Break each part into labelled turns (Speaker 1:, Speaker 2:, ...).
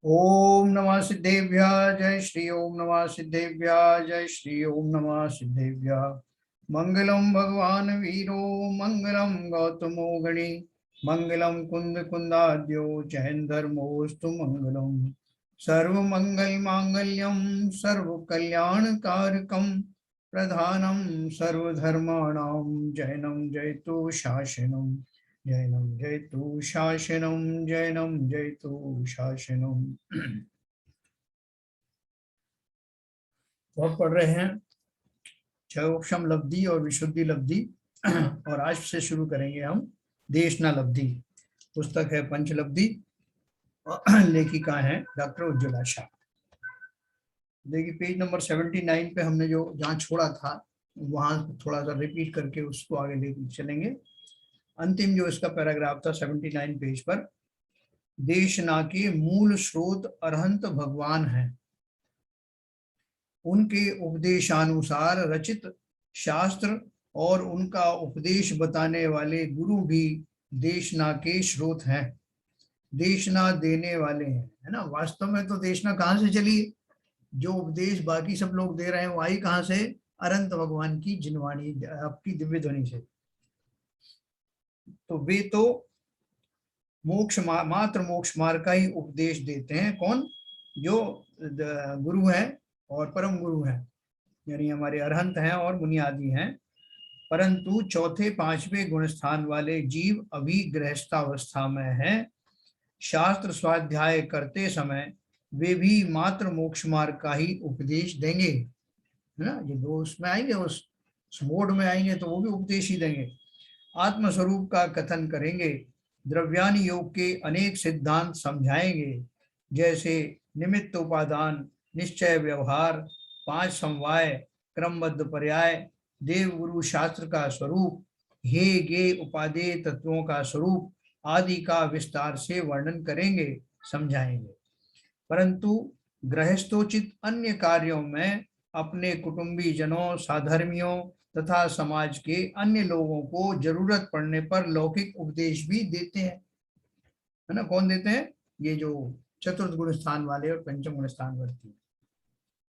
Speaker 1: ओम नमः सिद्धेभ्यः जय श्री ओम नमः सिद्धेभ्यः जय श्री ओम नमः सिद्धेभ्यः। मंगलम भगवान वीरो मंगलम गौतमो गणि मंगलम कुंद कुंदाद्यो जैन धर्मोस्तु मंगलम। सर्व मंगल मांगल्यम सर्व कल्याण कारकम प्रधानम सर्वधर्माणां जैनम जयतु शासनम। जैनम जयतु शासनम जैनम जयतु शासनम। बहुत पढ़ रहे हैं क्षयोक्षम लब्धि और विशुद्धि लब्धि और आज से शुरू करेंगे हम देशना लब्धि। पुस्तक है पंचलब्धि, लेखिका है डॉक्टर उज्ज्वला शाह। देखिए पेज नंबर 79 पे हमने जो जहाँ छोड़ा था वहां थोड़ा सा रिपीट करके उसको आगे लेकर चलेंगे। अंतिम जो इसका पैराग्राफ था 79 पेज पर, देशना के मूल स्रोत अरहंत भगवान हैं। उनके उपदेशानुसार रचित शास्त्र और उनका उपदेश बताने वाले गुरु भी देशना के स्रोत हैं, देशना देने वाले हैं, है ना। वास्तव में तो देशना कहाँ से चली? जो उपदेश बाकी सब लोग दे रहे हैं वो आई कहाँ से? अरहंत भगवान की जिनवाणी, आपकी दिव्य ध्वनि से। तो वे तो मोक्ष मात्र मोक्ष मार्ग का ही उपदेश देते हैं। कौन? जो गुरु है और परम गुरु हैं, यानी हमारे अरहंत हैं और बुनियादी हैं। परंतु चौथे पांचवें गुण स्थान वाले जीव अभी गृहस्थावस्था में हैं। शास्त्र स्वाध्याय करते समय वे भी मात्र मोक्ष मार्ग का ही उपदेश देंगे, है ना। ये दो उसमें आएंगे, उस मोड में आएंगे तो वो भी उपदेश ही देंगे। आत्मस्वरूप का कथन करेंगे, द्रव्यान योग के अनेक सिद्धांत समझाएंगे, जैसे निमित्त उपादान, निश्चय व्यवहार, 5 समवाय, क्रमबद्ध पर्याय, देव गुरु शास्त्र का स्वरूप, हे गे उपादेय तत्वों का स्वरूप आदि का विस्तार से वर्णन करेंगे, समझाएंगे। परंतु गृहस्थोचित अन्य कार्यों में अपने कुटुंबी जनों, साधर्मियों तथा समाज के अन्य लोगों को जरूरत पड़ने पर लौकिक उपदेश भी देते हैं, है ना। कौन देते हैं? ये जो चतुर्थ गुण स्थान वाले और पंचम गुण स्थान वर्ती।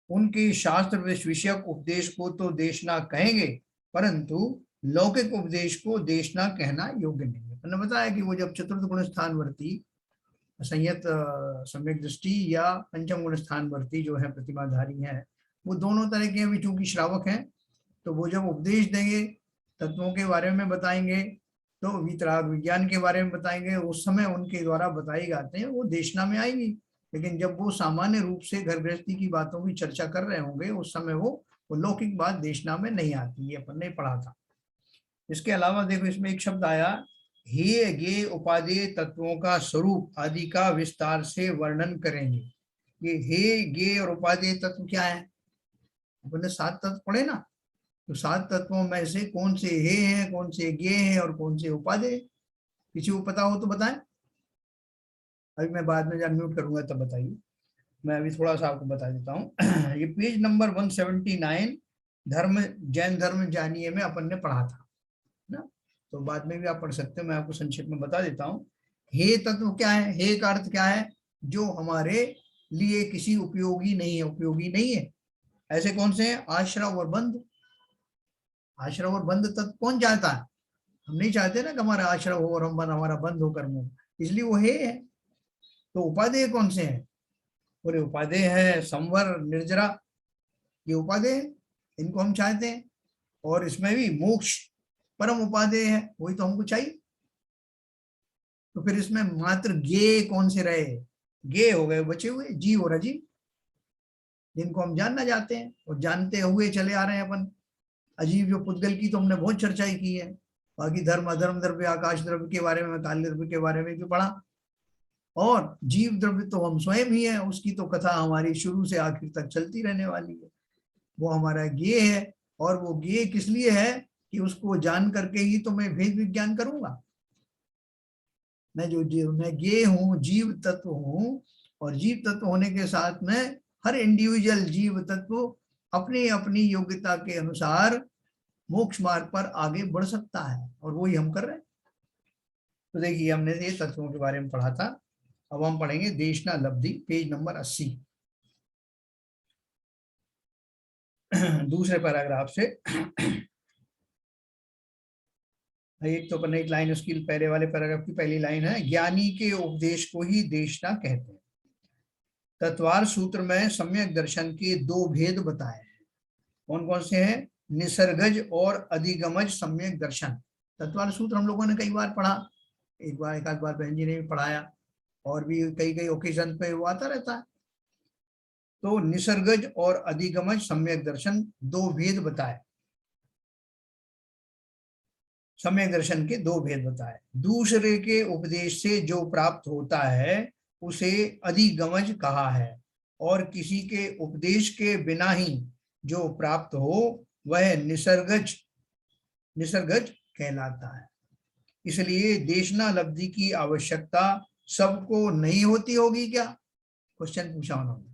Speaker 1: उनके शास्त्र विषयक उपदेश को तो देशना कहेंगे, परंतु लौकिक उपदेश को देशना कहना योग्य नहीं है। मैंने बताया कि वो जब चतुर्थ गुण स्थान वर्ती संयत सम्यक दृष्टि या पंचम गुण स्थान वर्ती जो है प्रतिमाधारी हैं, वो दोनों तरह के अभी चूंकि श्रावक हैं, तो वो जब उपदेश देंगे, तत्वों के बारे में बताएंगे, तो वितराग विज्ञान के बारे में बताएंगे, उस समय उनके द्वारा बताई जाते हैं वो देशना में आएंगी। लेकिन जब वो सामान्य रूप से घर गृहस्थी की बातों की चर्चा कर रहे होंगे, उस समय वो लौकिक बात देशना में नहीं आती, ये अपन ने पढ़ा था। इसके अलावा देखो इसमें एक शब्द आया, हे गे उपादेय तत्वों का स्वरूप आदि का विस्तार से वर्णन करेंगे। ये हे गे और उपादेय तत्व क्या है? अपने 7 तत्व पढ़े ना, तो 7 तत्वों में से कौन से हे हैं, कौन से गे हैं और कौन से उपादेय? किसी को पता हो तो बताएं। अभी मैं बाद में अनम्यूट करूंगा तब बताइए, मैं अभी थोड़ा सा आपको बता देता हूँ। ये पेज नंबर 179 धर्म जैन धर्म जानिए में अपन ने पढ़ा था ना, तो बाद में भी आप पढ़ सकते हो, मैं आपको संक्षेप में बता देता हूँ। हे तत्व क्या है? हे का अर्थ क्या है? जो हमारे लिए किसी उपयोगी नहीं है, उपयोगी नहीं है। ऐसे कौन से हैं? आश्रव और बंध। आश्रव और बंध तत्व कौन चाहता है? हम नहीं चाहते ना कि हमारा आश्रव हो और हम हमारा बंध हो कर्म, इसलिए वो हे है। तो उपादेय कौन से हैं? पूरे उपादेय है संवर निर्जरा, ये उपादेय है, इनको हम चाहते हैं। और इसमें भी मोक्ष परम उपादेय है, वही तो हमको चाहिए। तो फिर इसमें मात्र गे कौन से रहे? गे हो गए बचे हुए जीव और अजीव, जिनको हम जानना चाहते हैं और जानते हुए चले आ रहे हैं अपन। अजीव जो पुद्गल की तो हमने बहुत चर्चा ही की है, बाकी धर्म अधर्म द्रव्य आकाश द्रव्य के बारे में, काल द्रव्य के बारे में भी पढ़ा। और जीव द्रव्य तो हम स्वयं ही है, उसकी तो कथा हमारी शुरू से आखिर तक चलती रहने वाली है। वो हमारा ज्ञेय है, और वो ज्ञेय किस लिए है कि उसको जान करके ही तो मैं भेद विज्ञान करूंगा। मैं ज्ञेय हूँ, जीव तत्व हूँ, और जीव तत्व होने के साथ में हर इंडिविजुअल जीव तत्व अपनी अपनी योग्यता के अनुसार मोक्ष मार्ग पर आगे बढ़ सकता है, और वही हम कर रहे हैं। तो देखिए हमने ये तत्वों के बारे में पढ़ा था। अब हम पढ़ेंगे देशना लब्धि, पेज नंबर 80 दूसरे पैराग्राफ से। एक तो पन्ने एक लाइन उसकी पहले वाले पैराग्राफ की पहली लाइन है, ज्ञानी के उपदेश को ही देशना कहते हैं। तत्वार सूत्र में सम्यक दर्शन के दो भेद बताए हैं। कौन कौन से हैं? निसर्गज और अधिगमज सम्यक दर्शन। तत्वार सूत्र हम लोगों ने कई बार पढ़ा, एक आध बार बहन जी ने भी पढ़ाया, और भी कई कई ओकेजन पे वो आता रहता है। तो निसर्गज और अधिगमज सम्यक दर्शन दो भेद बताए, सम्यक दर्शन के दो भेद बताए। दूसरे के उपदेश से जो प्राप्त होता है उसे अधिगमज कहा है, और किसी के उपदेश के बिना ही जो प्राप्त हो वह निसर्गज कहलाता है। इसलिए देशना लब्धि की आवश्यकता सबको नहीं होती होगी क्या? क्वेश्चन पूछा उन्होंने।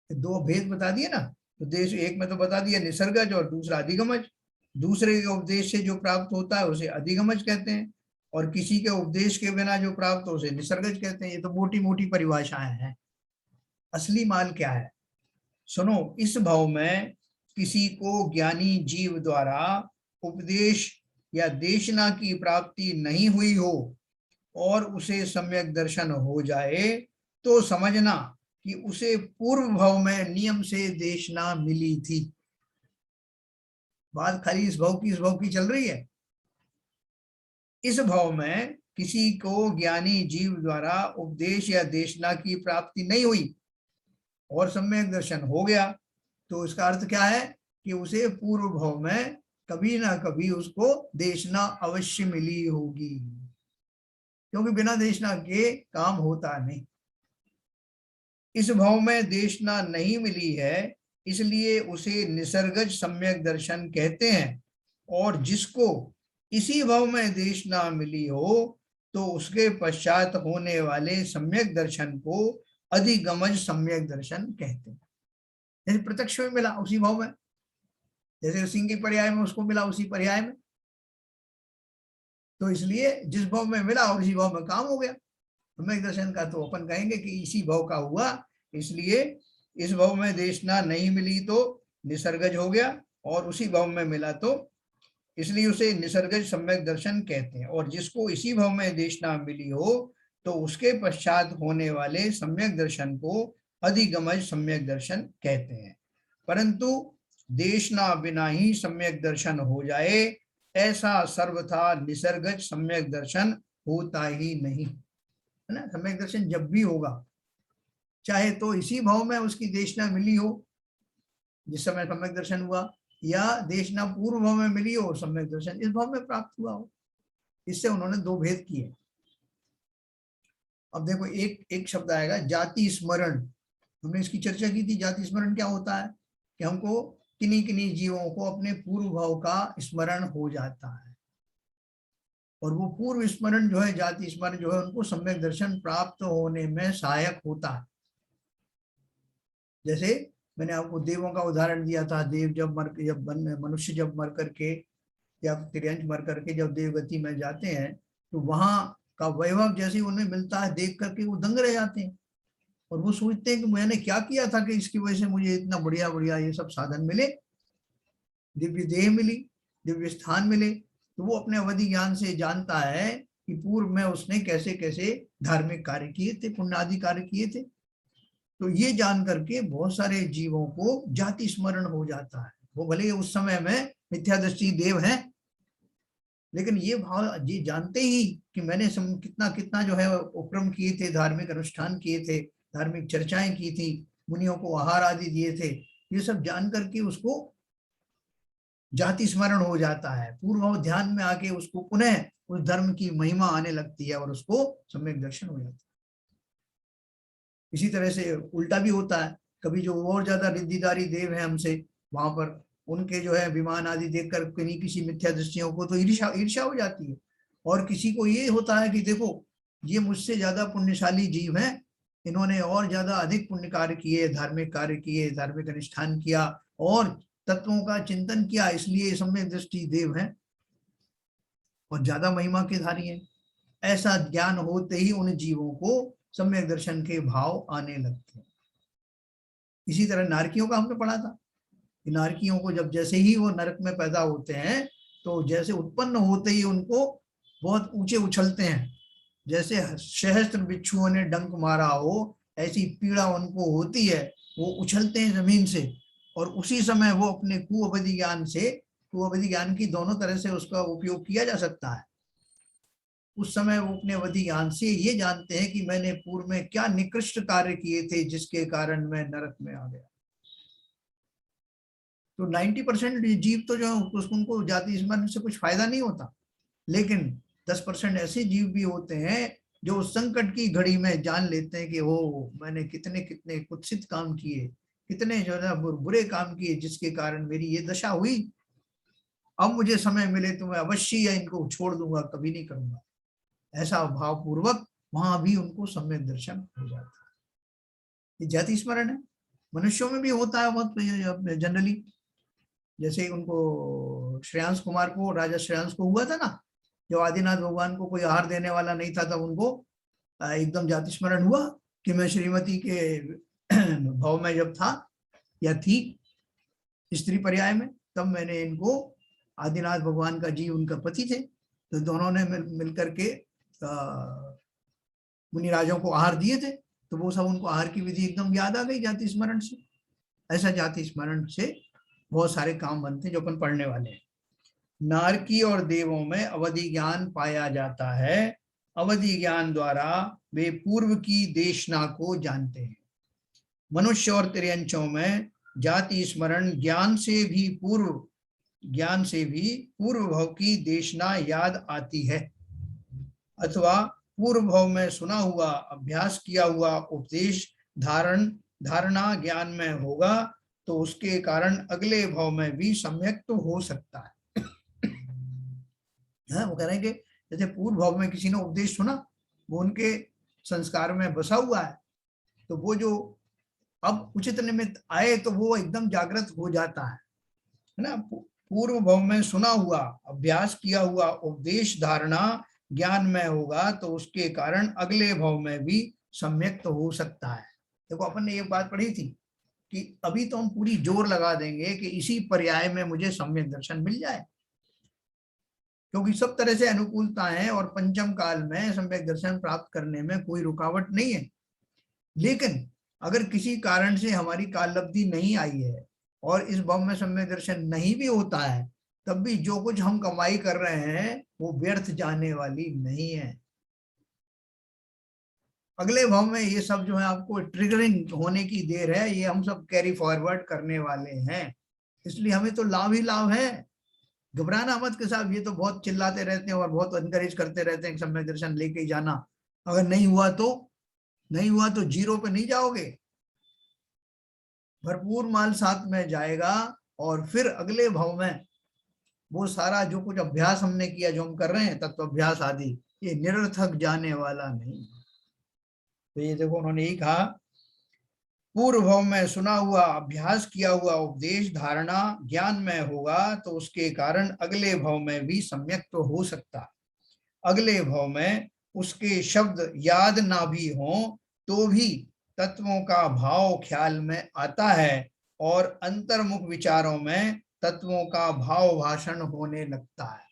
Speaker 1: दो भेद बता दिए ना, तो देश एक में तो बता दिया निसर्गज और दूसरा अधिगमज। दूसरे के उपदेश से जो प्राप्त होता है उसे अधिगमज कहते हैं, और किसी के उपदेश के बिना जो प्राप्त हो उसे निसर्गज कहते हैं। ये तो मोटी मोटी परिभाषाएं हैं। असली माल क्या है? सुनो, इस भाव में किसी को ज्ञानी जीव द्वारा उपदेश या देशना की प्राप्ति नहीं हुई हो और उसे सम्यक दर्शन हो जाए तो समझना कि उसे पूर्व भाव में नियम से देशना मिली थी। बात खाली इस भाव की चल रही है। इस भाव में किसी को ज्ञानी जीव द्वारा उपदेश या देशना की प्राप्ति नहीं हुई और सम्यक दर्शन हो गया, तो इसका अर्थ क्या है कि उसे पूर्व भाव में कभी ना कभी उसको देशना अवश्य मिली होगी, क्योंकि बिना देशना के काम होता नहीं। इस भाव में देशना नहीं मिली है, इसलिए उसे निसर्गज सम्यक दर्शन कहते हैं, और जिसको इसी भाव में देशना मिली हो तो उसके पश्चात होने वाले सम्यक दर्शन को अधिगमज सम्यक दर्शन कहते हैं। जैसे प्रत्यक्ष में मिला उसी भाव में, जैसे सिंह के पर्याय में उसको मिला उसी पर्याय में, तो इसलिए जिस भाव में मिला और उसी भाव में काम हो गया। सम्यक दर्शन का तो अपन कहेंगे कि इसी भाव का हुआ, इसलिए इस भाव में देशना नहीं मिली तो निसर्गज हो गया, और उसी भाव में मिला तो इसलिए उसे निसर्गज सम्यक दर्शन कहते हैं, और जिसको इसी भाव में देशना मिली हो तो उसके पश्चात होने वाले सम्यक दर्शन को अधिगमज सम्यक दर्शन कहते हैं। परंतु देशना बिना ही सम्यक दर्शन हो जाए ऐसा सर्वथा निसर्गज सम्यक दर्शन होता ही नहीं, है ना। सम्यक दर्शन जब भी होगा, चाहे तो इसी भाव में उसकी देशना मिली हो जिस समय सम्यक दर्शन हुआ, या देशना पूर्व भाव में मिली हो, सम्यक दर्शन इस भाव में प्राप्त हुआ हो। इससे उन्होंने दो भेद किए। अब देखो एक एक शब्द आएगा जाति स्मरण। हमने इसकी चर्चा की थी। जाति स्मरण क्या होता है कि हमको किन्हीं किन्हीं जीवों को अपने पूर्व भाव का स्मरण हो जाता है, और वो पूर्व स्मरण जो है, जाति स्मरण जो है, उनको सम्यक दर्शन प्राप्त होने में सहायक होता है। जैसे मैंने आपको देवों का उदाहरण दिया था। देव मनुष्य जब मर करके या तिर्यंश मर करके जब देवगति में जाते हैं तो वहां का वैभव जैसे उन्हें मिलता है देख करके वो दंग रह जाते हैं, और वो सोचते हैं कि मैंने क्या किया था कि इसकी वजह से मुझे इतना बढ़िया बढ़िया ये सब साधन मिले, दिव्य देह मिली, दिव्य स्थान मिले। तो वो अपने अवधि ज्ञान से जानता है कि पूर्व में उसने कैसे कैसे धार्मिक कार्य किए थे, पुण्यादि कार्य किए थे। तो ये जान करके बहुत सारे जीवों को जाति स्मरण हो जाता है। वो भले उस समय में मिथ्यादृष्टि देव हैं, लेकिन ये भाव ये जानते ही कि मैंने कितना कितना जो है उपक्रम किए थे, धार्मिक अनुष्ठान किए थे, धार्मिक चर्चाएं की थी, मुनियों को आहार आदि दिए थे, ये सब जान करके उसको जाति स्मरण हो जाता है। पूर्व ध्यान में आके उसको पुनः उस धर्म की महिमा आने लगती है और उसको सम्यक दर्शन हो जाता है। इसी तरह से उल्टा भी होता है। कभी जो और ज्यादा रिद्धिदारी देव है हमसे, वहां पर उनके जो है विमान आदि देखकर कहीं किसी मिथ्या दृष्टियों को तो ईर्ष्या हो जाती है, और किसी को ये होता है कि देखो ये मुझसे ज्यादा पुण्यशाली जीव हैं, इन्होंने और ज्यादा अधिक पुण्य कार्य किए, धार्मिक कार्य किए, धार्मिक अनुष्ठान किया और तत्वों का चिंतन किया, इसलिए सम्यक दृष्टि देव हैं और ज्यादा महिमा के धारी हैं। ऐसा ज्ञान होते ही उन जीवों को सम्यक दर्शन के भाव आने लगते हैं। इसी तरह नारकियों का हमने पढ़ा था कि नारकियों को जब जैसे ही वो नरक में पैदा होते हैं तो जैसे उत्पन्न होते ही उनको बहुत ऊंचे उछलते हैं, जैसे सहस्त्र बिच्छुओं ने डंक मारा हो ऐसी पीड़ा उनको होती है, वो उछलते हैं जमीन से। और उसी समय वो अपने कुअवधि ज्ञान से, कुअवधि ज्ञान की दोनों तरह से उसका उपयोग किया जा सकता है, उस समय वो अपने अवधि ज्ञान से ये जानते हैं कि मैंने पूर्व में क्या निकृष्ट कार्य किए थे जिसके कारण मैं नरक में आ गया। तो 90% जीव तो जो है उनको जाति स्मरण से कुछ फायदा नहीं होता, लेकिन 10% ऐसे जीव भी होते हैं जो उस संकट की घड़ी में जान लेते हैं कि हो मैंने कितने कितने कुत्सित काम किए, कितने जो है बुरे काम किए जिसके कारण मेरी ये दशा हुई। अब मुझे समय मिले तो मैं अवश्य या इनको छोड़ दूंगा, कभी नहीं करूंगा। ऐसा भाव पूर्वक वहां भी उनको सम्यक दर्शन हो जाता है। ये जाति स्मरण है, मनुष्यों में भी होता है बहुत जनरली। जैसे उनको श्रेयांश कुमार को, राजा श्रेयांश को हुआ था ना, जब आदिनाथ भगवान को कोई आहार देने वाला नहीं था, तब उनको एकदम जाति स्मरण हुआ कि मैं श्रीमती के भाव में जब था या थी स्त्री पर्याय में, तब मैंने इनको, आदिनाथ भगवान का जी उनका पति थे, तो दोनों ने मिलकर के मुनिराजों को आहार दिए थे, तो वो सब उनको आहार की विधि एकदम याद आ गई जाति स्मरण से। ऐसा जाति स्मरण से बहुत सारे काम बनते हैं जो अपन पढ़ने वाले हैं। नारकी और देवों में अवधि ज्ञान पाया जाता है। अवधि ज्ञान द्वारा वे पूर्व की देशना को जानते हैं। मनुष्य और तिर्यंचों में जाति स्मरण ज्ञान से भी पूर्व भव की देशना याद आती है, अथवा पूर्व भव में सुना हुआ, अभ्यास किया हुआ उपदेश धारणा ज्ञान में होगा तो उसके कारण अगले भाव में भी सम्यक तो हो सकता है। वो कह रहे हैं कि जैसे पूर्व भाव में किसी ने उपदेश सुना, वो उनके संस्कार में बसा हुआ है, तो वो जो अब उचित निमित्त आए तो वो एकदम जागृत हो जाता है ना। पूर्व भाव में सुना हुआ, अभ्यास किया हुआ उपदेश धारणा ज्ञान में होगा तो उसके कारण अगले भाव में भी सम्यक तो हो सकता है। देखो अपन ने ये बात पढ़ी थी कि अभी तो हम पूरी जोर लगा देंगे कि इसी पर्याय में मुझे सम्यक दर्शन मिल जाए, क्योंकि सब तरह से अनुकूलता है और पंचम काल में सम्यक दर्शन प्राप्त करने में कोई रुकावट नहीं है। लेकिन अगर किसी कारण से हमारी काल लब्धि नहीं आई है और इस भाव में सम्यक दर्शन नहीं भी होता है, तब भी जो कुछ हम कमाई कर रहे हैं वो व्यर्थ जाने वाली नहीं है। अगले भाव में ये सब जो है आपको ट्रिगरिंग होने की देर है, ये हम सब कैरी फॉरवर्ड करने वाले हैं, इसलिए हमें तो लाभ ही लाभ है। घबराना मत के साहब, ये तो बहुत चिल्लाते रहते हैं और बहुत एनकरेज करते रहते हैं सम्यक दर्शन लेके ही जाना, अगर नहीं हुआ तो जीरो पे नहीं जाओगे, भरपूर माल साथ में जाएगा। और फिर अगले भाव में वो सारा जो कुछ अभ्यास हमने किया, जो हम कर रहे हैं तत्व अभ्यास आदि, ये निरर्थक जाने वाला नहीं। तो ये देखो उन्होंने यही कहा, पूर्व भाव में सुना हुआ, अभ्यास किया हुआ उपदेश धारणा ज्ञान में होगा तो उसके कारण अगले भाव में भी सम्यक तो हो सकता। अगले भाव में उसके शब्द याद ना भी हो तो भी तत्वों का भाव ख्याल में आता है और अंतर्मुख विचारों में तत्वों का भाव भाषण होने लगता है।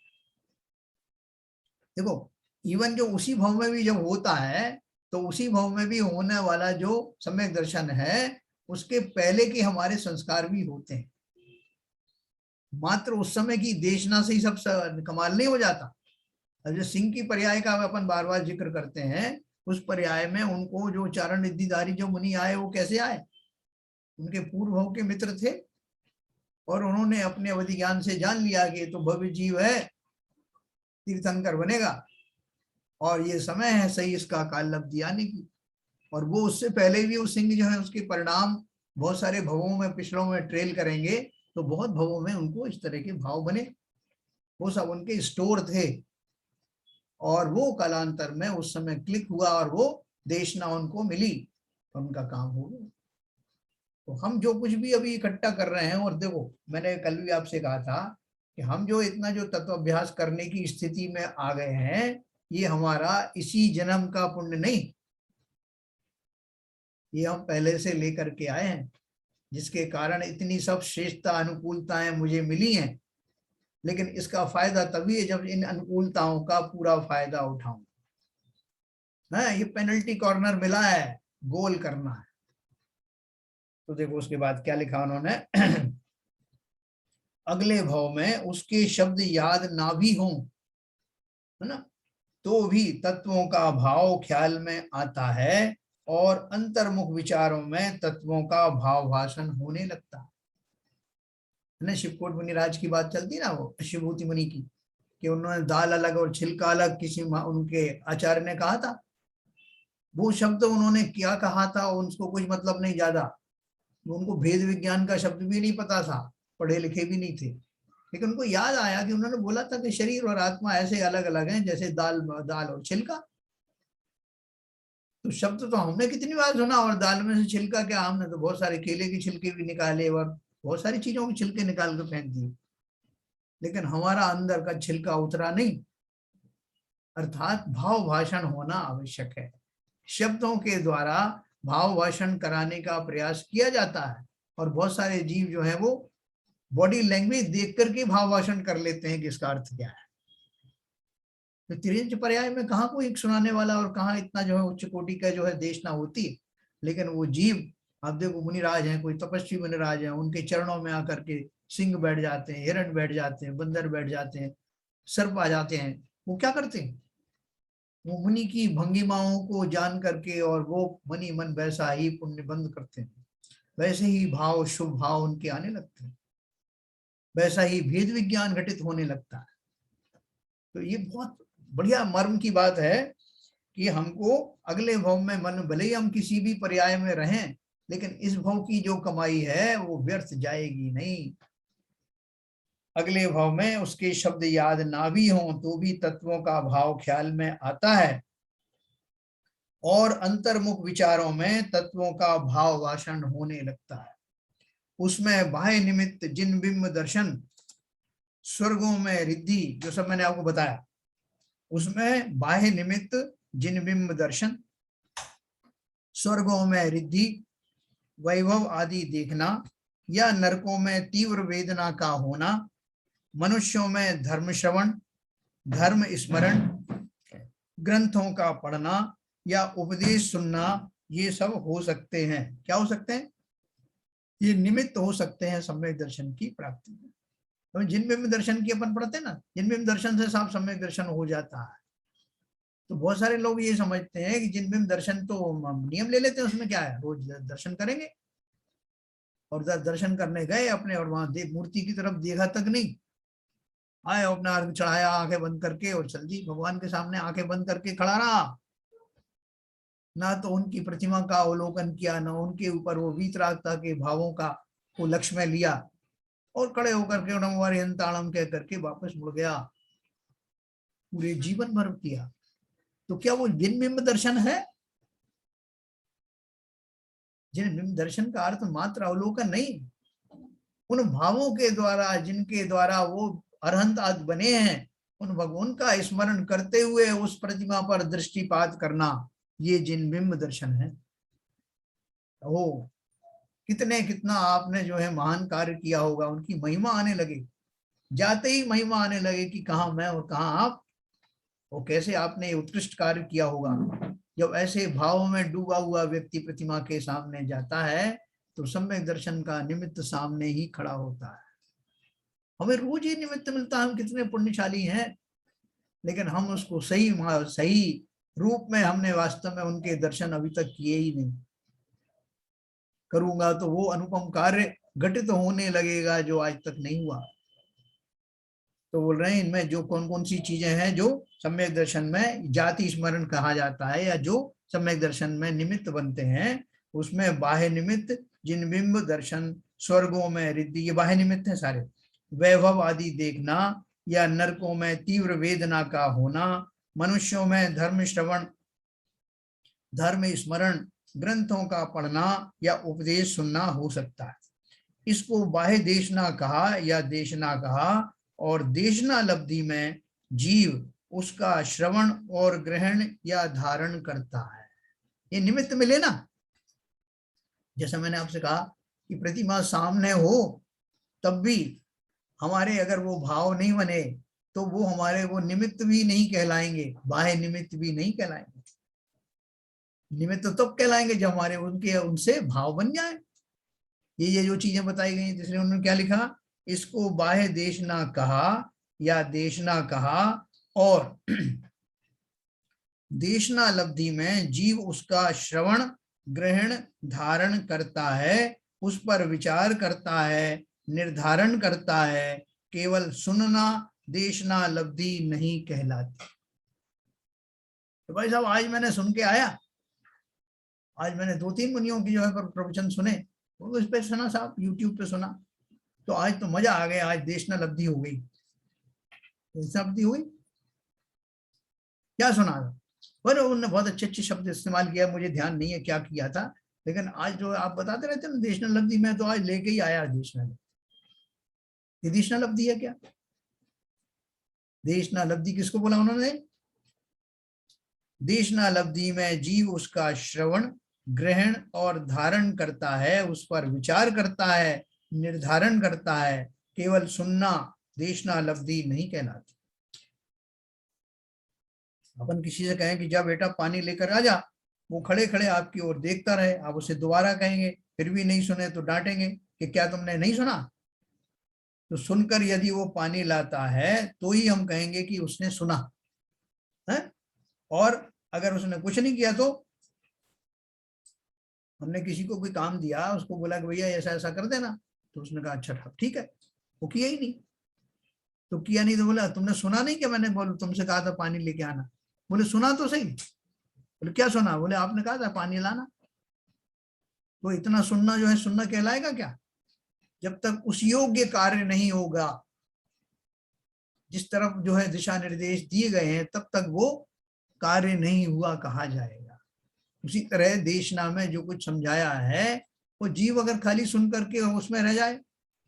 Speaker 1: देखो इवन जो उसी भाव में भी जब होता है तो उसी भाव में भी होने वाला जो सम्यक दर्शन है उसके पहले के हमारे संस्कार भी होते हैं। मात्र उस समय की देशना से ही सब कमाल नहीं हो जाता। अब जो सिंह की पर्याय का अपन बार बार जिक्र करते हैं, उस पर्याय में उनको जो चारण रिद्धिधारी जो मुनि आए वो कैसे आए, उनके पूर्व भाव के मित्र थे और उन्होंने अपने अवधि ज्ञान से जान लिया कि तो भव्य जीव है, तीर्थंकर बनेगा और ये समय है सही इसका काल लब्धि आने की। और वो उससे पहले भी वो सिंह जो है उसके परिणाम बहुत सारे भवों में पिछड़ों में ट्रेल करेंगे, तो बहुत भवों में उनको इस तरह के भाव बने, वो सब उनके स्टोर थे और वो कालांतर में उस समय क्लिक हुआ और वो देशना उनको मिली, तो उनका काम हो गया। तो हम जो कुछ भी अभी इकट्ठा कर रहे हैं, और देखो मैंने कल भी आपसे कहा था कि हम जो इतना जो तत्व अभ्यास करने की स्थिति में आ गए हैं, ये हमारा इसी जन्म का पुण्य नहीं, ये हम पहले से लेकर के आए हैं, जिसके कारण इतनी सब श्रेष्ठता अनुकूलताएं मुझे मिली हैं। लेकिन इसका फायदा तभी है जब इन अनुकूलताओं का पूरा फायदा उठाऊं। ना, ये पेनल्टी कॉर्नर मिला है, गोल करना है। तो देखो उसके बाद क्या लिखा उन्होंने अगले भाव में उसके शब्द याद ना भी हों, है ना, तो भी तत्वों का भाव ख्याल में आता है और अंतर्मुख विचारों में तत्वों का भाव भाषण होने लगता है ना। शिवकोट मुनिराज की बात चलती ना, वो शिवभूति मुनि की, कि उन्होंने दाल अलग और छिलका अलग किसी उनके आचार्य ने कहा था। वो शब्द उन्होंने क्या कहा था उनको कुछ मतलब नहीं ज्यादा, उनको भेद विज्ञान का शब्द भी नहीं पता था, पढ़े लिखे भी नहीं थे, लेकिन उनको याद आया कि उन्होंने बोला था कि शरीर और आत्मा ऐसे अलग अलग हैं जैसे दाल और छिलका। तो शब्द तो हमने कितनी बार सुना, और दाल में से छिलका क्या, हमने तो बहुत सारे केले के छिलके भी निकाले और बहुत सारी चीजों के छिलके निकाल कर फेंक दिए, लेकिन हमारा अंदर का छिलका उतरा नहीं। अर्थात भाव भाषण होना आवश्यक है। शब्दों के द्वारा भाव भाषण कराने का प्रयास किया जाता है, और बहुत सारे जीव जो है वो बॉडी लैंग्वेज देख करके भाव भाषण कर लेते हैं कि इसका अर्थ क्या है। तो तिरंज पर्याय में कहाँ कोई सुनाने वाला और कहाँ इतना जो है उच्च कोटि का जो है देशना होती, लेकिन वो जीव, आप देखो मुनिराज हैं, कोई तपस्वी मुनिराज हैं, उनके चरणों में आकर के सिंह बैठ जाते हैं, हिरण बैठ जाते हैं, बंदर बैठ जाते हैं, सर्प आ जाते हैं। वो क्या करते हैं, वो मुनि की भंगिमाओं को जान करके और वो मनी मन वैसा ही पुण्य बंद करते हैं, वैसे ही भाव शुभ भाव उनके आने लगते हैं, वैसा ही भेद विज्ञान घटित होने लगता है। तो ये बहुत बढ़िया मर्म की बात है कि हमको अगले भाव में मन, भले ही हम किसी भी पर्याय में रहें, लेकिन इस भाव की जो कमाई है वो व्यर्थ जाएगी नहीं। अगले भाव में उसके शब्द याद ना भी हों तो भी तत्वों का भाव ख्याल में आता है और अंतर्मुख विचारों में तत्वों का भाव भाषण होने लगता है। उसमें बाह्य निमित्त जिन बिंब दर्शन, स्वर्गों में रिद्धि, जो सब मैंने आपको बताया, उसमें बाह्य निमित्त जिन बिंब दर्शन, स्वर्गों में रिद्धि, वैभव आदि देखना, या नरकों में तीव्र वेदना का होना, मनुष्यों में धर्म श्रवण, धर्म स्मरण, ग्रंथों का पढ़ना या उपदेश सुनना, ये सब हो सकते हैं। क्या हो सकते हैं, ये निमित्त हो सकते हैं सम्यक दर्शन की प्राप्ति में। तो जिन बिंब दर्शन की अपन पढ़ते हैं ना, जिन बिंब दर्शन से साफ सम्यक दर्शन हो जाता है। तो बहुत सारे लोग ये समझते हैं कि जिन बिंब दर्शन तो नियम ले लेते हैं, उसमें क्या है, रोज दर्शन करेंगे, और दर्शन करने गए अपने और वहां मूर्ति की तरफ देखा तक नहीं, आए अपना अर्घ चढ़ाया आंखें बंद करके और चल दी, भगवान के सामने आंखें बंद करके खड़ा रहा, ना तो उनकी प्रतिमा का अवलोकन किया, ना उनके ऊपर वो वीतरागता के भावों का को लक्ष्य में लिया, और खड़े होकर के नमो हरिहंताणम कह करके वापस मुड़ गया। पूरे जीवन भर किया, तो क्या वो जिन बिंब दर्शन है? जिन बिंब दर्शन का अर्थ मात्र अवलोकन नहीं, उन भावों के द्वारा जिनके द्वारा वो अरहंत आदि बने हैं, उन भगवान का स्मरण करते हुए उस प्रतिमा पर दृष्टिपात करना, ये जिन बिंब दर्शन है। ओ कितना आपने जो है महान कार्य किया होगा, उनकी महिमा आने लगे, जाते ही महिमा आने लगे कि कहाँ मैं और कहाँ आप, वो कैसे आपने उत्कृष्ट कार्य किया होगा। जब ऐसे भाव में डूबा हुआ व्यक्ति प्रतिमा के सामने जाता है तो सम्यक दर्शन का निमित्त सामने ही खड़ा होता है। हमें रोज ही निमित्त मिलता है, हम कितने पुण्यशाली हैं, लेकिन हम उसको सही रूप में हमने वास्तव में उनके दर्शन अभी तक किए ही नहीं। करूंगा तो वो अनुपम कार्य घटित होने लगेगा जो आज तक नहीं हुआ। तो बोल रहे हैं इनमें जो कौन कौन सी चीजें हैं जो सम्यक दर्शन में जाति स्मरण कहा जाता है, या जो सम्यक दर्शन में निमित्त बनते हैं, उसमें बाह्य निमित्त जिन बिंब दर्शन, स्वर्गों में रिद्धि, ये बाह्य निमित्त है सारे, वैभव आदि देखना, या नरकों में तीव्र वेदना का होना, मनुष्यों में धर्म श्रवण, धर्म स्मरण, ग्रंथों का पढ़ना या उपदेश सुनना हो सकता है। इसको बाह्य देशना कहा या देशना कहा, और देशना लब्धि में जीव उसका श्रवण और ग्रहण या धारण करता है। ये निमित्त मिले ना, जैसा मैंने आपसे कहा कि प्रतिमा सामने हो तब भी हमारे अगर वो भाव नहीं बने तो वो हमारे वो निमित्त भी नहीं कहलाएंगे, बाह्य निमित्त भी नहीं कहलाएंगे। निमित्त तो तब कहलाएंगे जब हमारे उनके उनसे भाव बन जाए। ये जो चीजें बताई गई, इसलिए उन्होंने क्या लिखा, इसको बाह्य देश ना कहा या देश ना कहा, और देशना लब्धि में जीव उसका श्रवण ग्रहण धारण करता है, उस पर विचार करता है, निर्धारण करता है। केवल सुनना देशना लब्धि नहीं कहलाती। तो भाई साहब आज मैंने सुन के आया, आज मैंने 2-3 मुनियों की जो है प्रवचन सुने, वो इस पे सुना साहब, यूट्यूब पे सुना, तो आज तो मजा आ गया, आज देशना लब्धि हो गई। लब्धि हुई क्या सुना, पर उन्होंने बहुत अच्छे अच्छे शब्द इस्तेमाल किया, मुझे ध्यान नहीं है क्या किया था, लेकिन आज जो आप बताते रहते हैं देशना लब्धि, में तो आज लेके ही आया देशना। ये देशना लब्धि है क्या? देशना लब्धि किसको बोला उन्होंने? देशना लब्धि में जीव उसका श्रवण ग्रहण और धारण करता है, उस पर विचार करता है, निर्धारण करता है। केवल सुनना देशना लब्धि नहीं कहलाती। अपन किसी से कहें कि जा बेटा पानी लेकर आ जा, वो खड़े खड़े आपकी ओर देखता रहे, आप उसे दोबारा कहेंगे, फिर भी नहीं सुने तो डांटेंगे कि क्या तुमने नहीं सुना। तो सुनकर यदि वो पानी लाता है तो ही हम कहेंगे कि उसने सुना है। और अगर उसने कुछ नहीं किया, तो हमने किसी को कोई काम दिया, उसको बोला कि भैया ऐसा ऐसा कर देना, तो उसने कहा अच्छा ठीक है, वो किया ही नहीं। तो किया नहीं तो बोला तुमने सुना नहीं क्या, मैंने बोल तुमसे कहा था पानी लेके आना। बोले सुना तो सही। बोले क्या सुना? बोले आपने कहा था पानी लाना। तो इतना सुनना जो है सुनना कहलाएगा क्या? जब तक उस योग्य कार्य नहीं होगा जिस तरफ जो है दिशा निर्देश दिए गए हैं, तब तक वो कार्य नहीं हुआ कहा जाएगा। उसी तरह देशना में जो कुछ समझाया है, वो जीव अगर खाली सुन करके उसमें रह जाए,